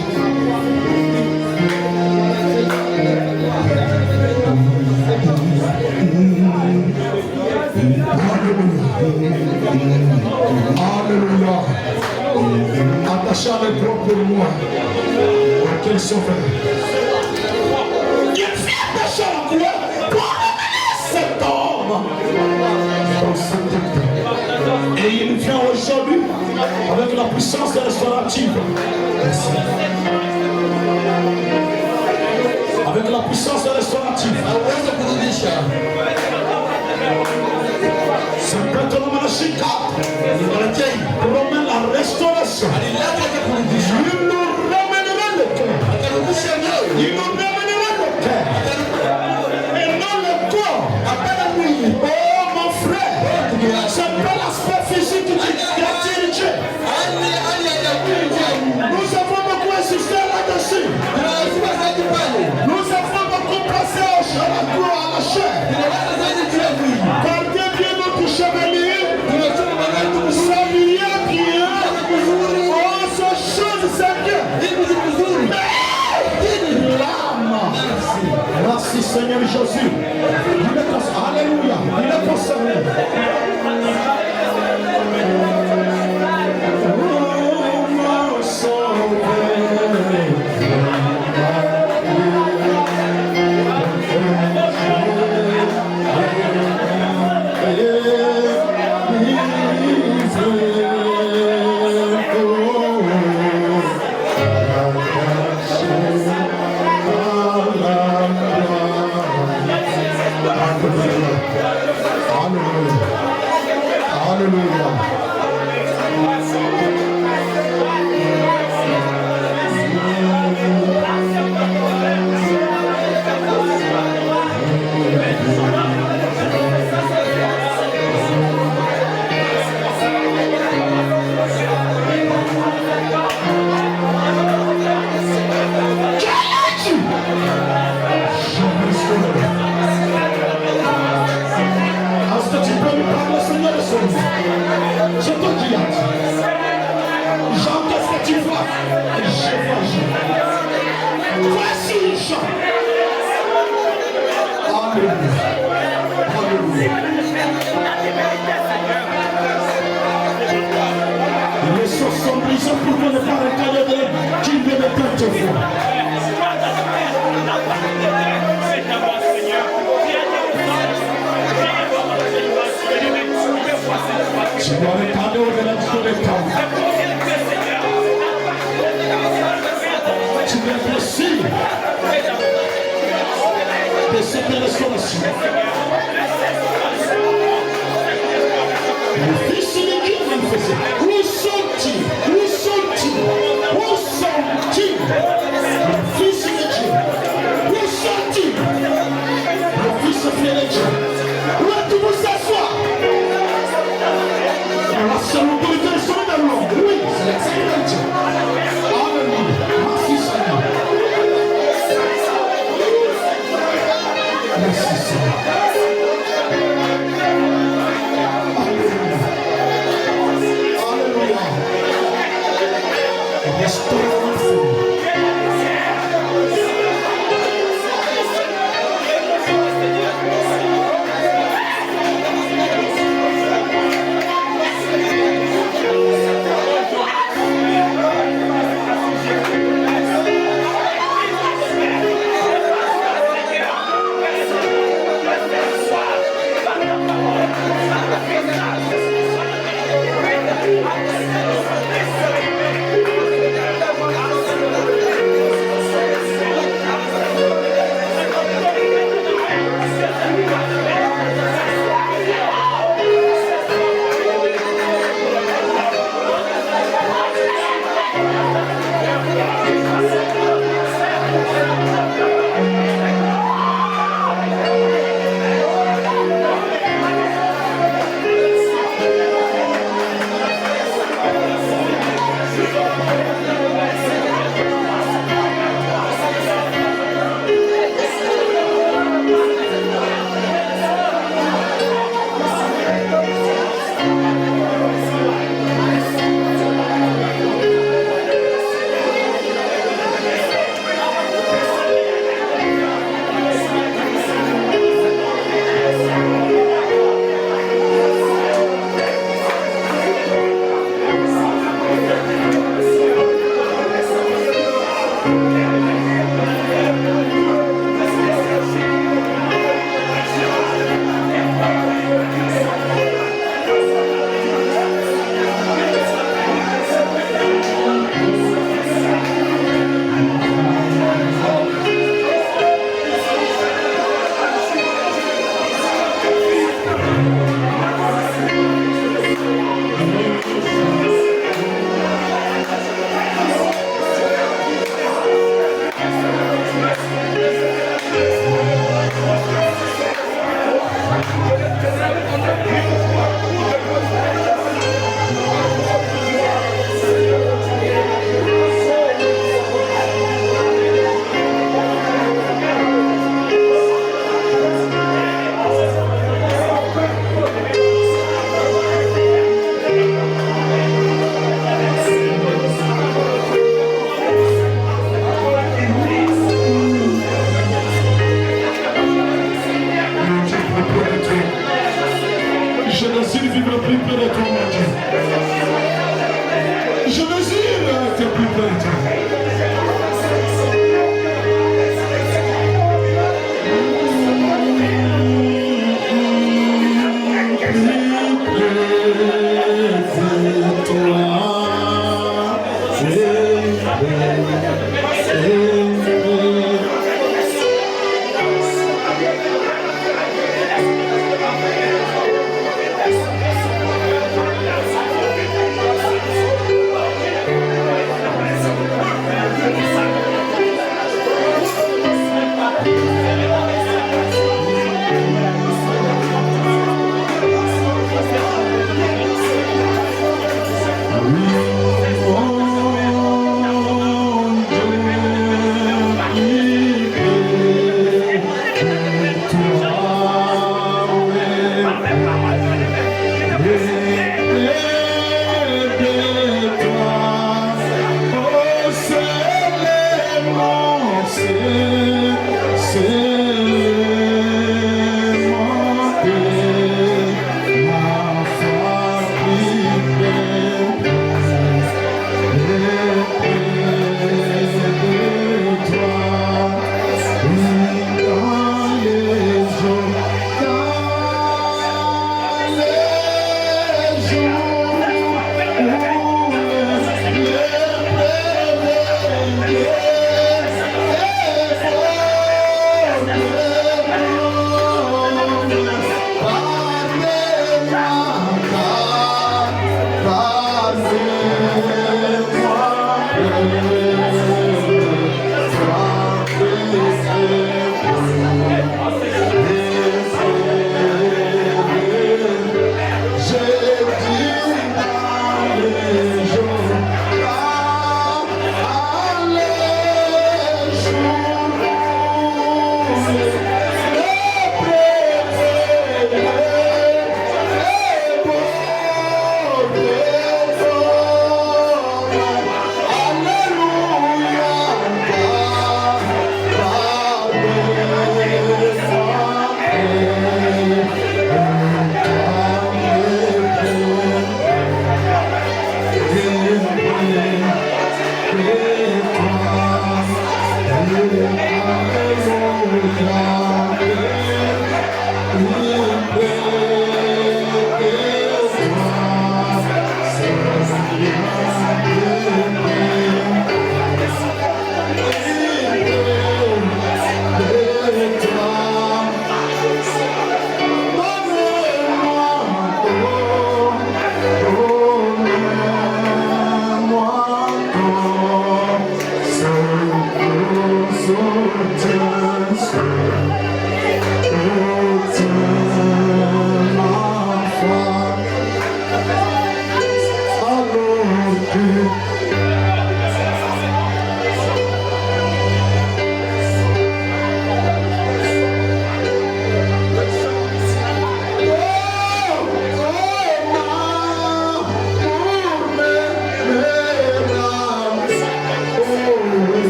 S2: Alléluia. Attachez avec toi pour moi. Quel sauveur. Il fait attacher la croix pour amener cet homme dans cet état. Et il vient aujourd'hui avec la puissance restaurative. Avec la puissance restaurative. C'est maintenant magique. Promet la restauration. Il nous ramènera le cœur. Il nous ramènera le cœur. Et non le corps. Oh mon frère. C'est pas l'aspect physique qui attire Dieu. Nous avons beaucoup insisté là-dessus. Nous avons beaucoup passé à la croix, à la chair. Gardez bien notre chevalier. Saluez bien. Oh, ces choses, c'est bien. L'âme. Merci Seigneur Jésus. Alléluia. Il est concerné.
S1: Merci Seigneur.
S2: So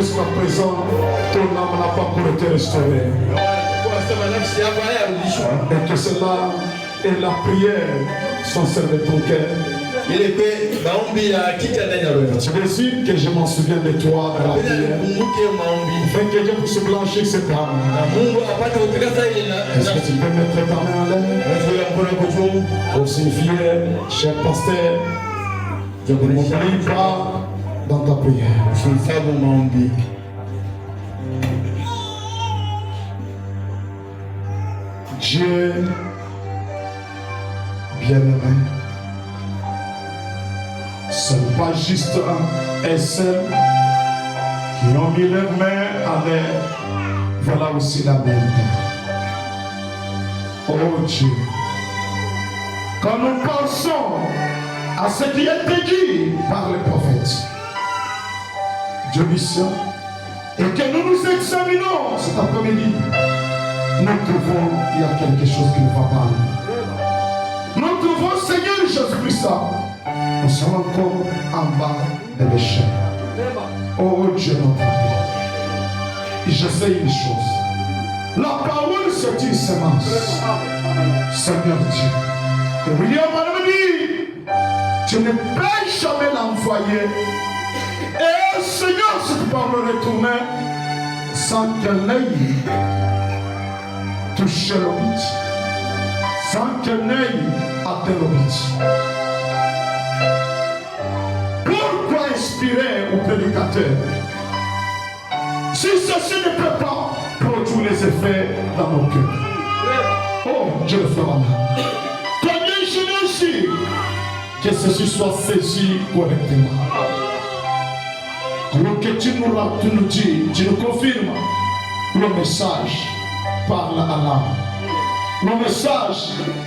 S2: jusqu'à présent, ton âme n'a pas encore été restaurée. Et que cela est la prière sincère de ton cœur. Tu désires que je m'en souvienne de toi dans la prière. Fais que Dieu puisse blanchir cette âme. Est-ce que tu peux mettre ta main en l'air pour signifier, cher pasteur, je ne m'oublie pas dans ta prière. Dieu bien-aimé, ce n'est pas juste un et seul qui ont mis leurs mains à l'air. Voilà aussi la même. Oh Dieu, quand nous pensons à ce qui a été dit par les prophètes, Dieu mission, et que nous nous examinons cet après-midi, nous trouvons qu'il y a quelque chose qui ne va pas. Nous trouvons Seigneur Jésus-Christ, nous sommes encore en bas de l'échelle. Oh Dieu notre Père, et je sais une chose, la parole c'est une semence. Seigneur Dieu, et William m'a dit, tu ne peux jamais l'envoyer. Et Seigneur, si tu peux me retourner sans que l'œil touche le but, sans que l'œil atteigne le but. Pourquoi inspirer au prédicateur si ceci ne peut pas produire les effets dans nos cœurs? Oh, Dieu le fera là. Combien je aussi que ceci soit saisi correctement. Alors que tu nous dis, tu nous confirmes, le message parle à l'âme. Le message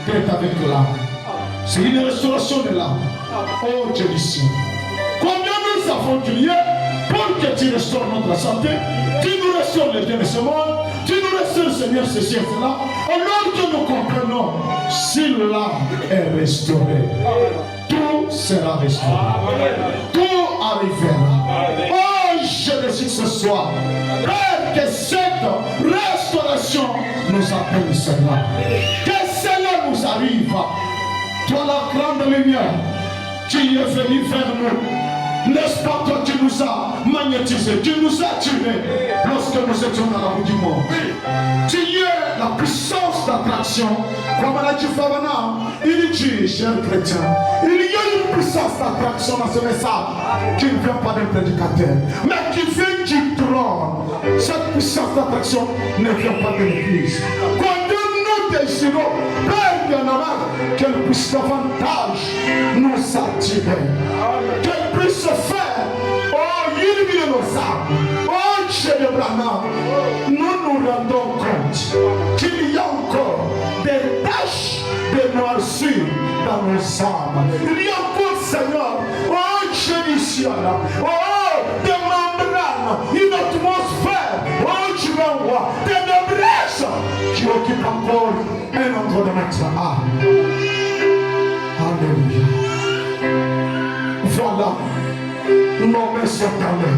S2: est avec l'âme. C'est une restauration de l'âme. Oh Dieu du ciel. Combien nous avons prié pour que tu restaures notre santé, tu nous restaures les biens de ce monde, tu nous restaures Seigneur ceci et cela, alors que nous comprenons, si l'âme est restaurée, tout sera restauré. Tout arrivera. Oh, je décide ce soir, Père, que cette restauration nous appelle, Seigneur. Que cela nous arrive. Toi, la grande lumière, qui est venu vers nous. N'est-ce pas toi qui nous as magnétisés, qui nous as tués lorsque nous étions dans la boue du monde? Tu es la puissance d'attraction. Comme on a dit, il dit, cher chrétien, il y a une puissance d'attraction dans ce message qui ne vient pas d'un prédicateur, mais qui vient du trône. Cette puissance d'attraction ne vient pas de l'église. Quand nous désirons, Père bien-aimé, qu'elle puisse davantage nous attirer, qu'elle puisse faire, oh, illuminer nos âmes, oh, Dieu de Branham, nous nous rendons compte qu'il y a encore des taches de noirceur dans nos âmes. Il y a encore, Seigneur, oh, Dieu du ciel, oh, des membranes, une atmosphère, oh, Dieu de roi, des brèches qui occupent encore un endroit de notre âme. Alléluia. Voilà, nos mains sont en l'air,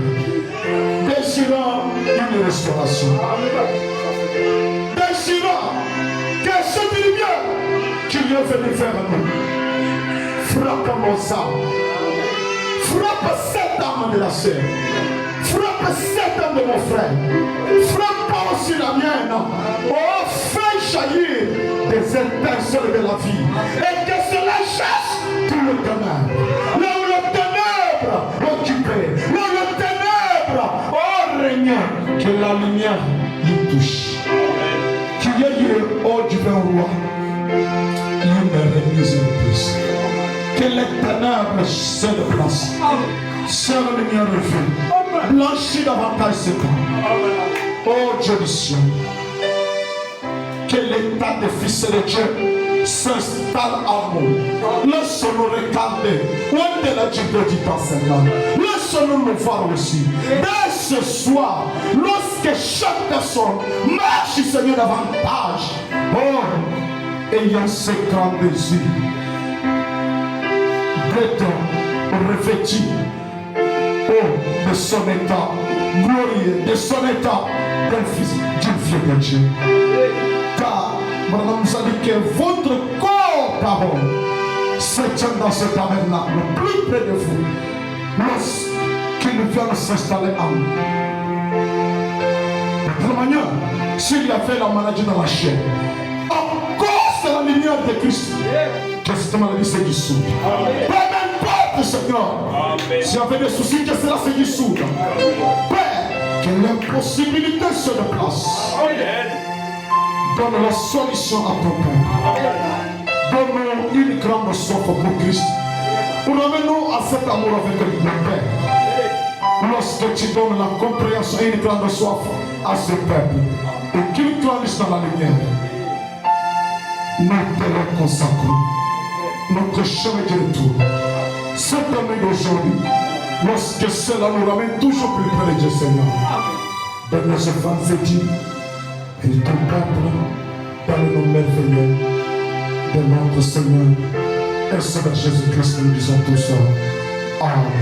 S2: désirant une restauration, désirant que cette lumière qu'il est venu faire à nous frappe nos âmes, frappe cette âme de la sœur, frappe cette âme de mon frère, frappe aussi la mienne. Oh, fais jaillir des étincelles de la vie et que cela chasse tout le ténèbre. Là où le ténèbre occupé, là où le ténèbre régnait, que la lumière y touche. Qu'il y ait eu, oh divin roi, une remise de plus. Que les ténèbres se déplacent. Seule lumière revient. Blanchit davantage ce temps. Oh Dieu du ciel. Que l'état des fils de Dieu s'installe en nous. Laisse-nous regarder. Où est la Dieu du temps, Seigneur? Laisse-nous nous voir aussi. Dès ce soir, lorsque chaque personne marche, Seigneur, davantage. Oh, ayant ce grand désir d'être revêtu, oh, de son état glorieux, de son état d'un fils, d'une fille de Dieu. Car, Madame nous a dit que votre corps d'abord se tient dans ce tabernacle, le plus près de vous, lorsqu'il vient s'installer en nous. De toute manière, s'il y avait la maladie dans la chair, encore c'est la lumière de Christ que cette maladie se dissout. Peu importe, Seigneur, s'il y avait des soucis, que cela se dissout. Père, que l'impossibilité se déplace. Donne la solution à ton Père. Donne-nous une grande soif pour Christ. Ramène-nous à cet amour avec le Père. Lorsque tu donnes la compréhension et une grande soif à ce peuple, et qu'il grandisse dans la lumière, nous te le consacrons. Notre chemin de retour. Cette année d'aujourd'hui, lorsque cela nous ramène toujours plus près de Dieu, Seigneur, donne-nous ce vendredi et ton peuple dans le nom merveilleux de notre Seigneur et Sauveur Jésus-Christ, nous disons tout ça. Amen.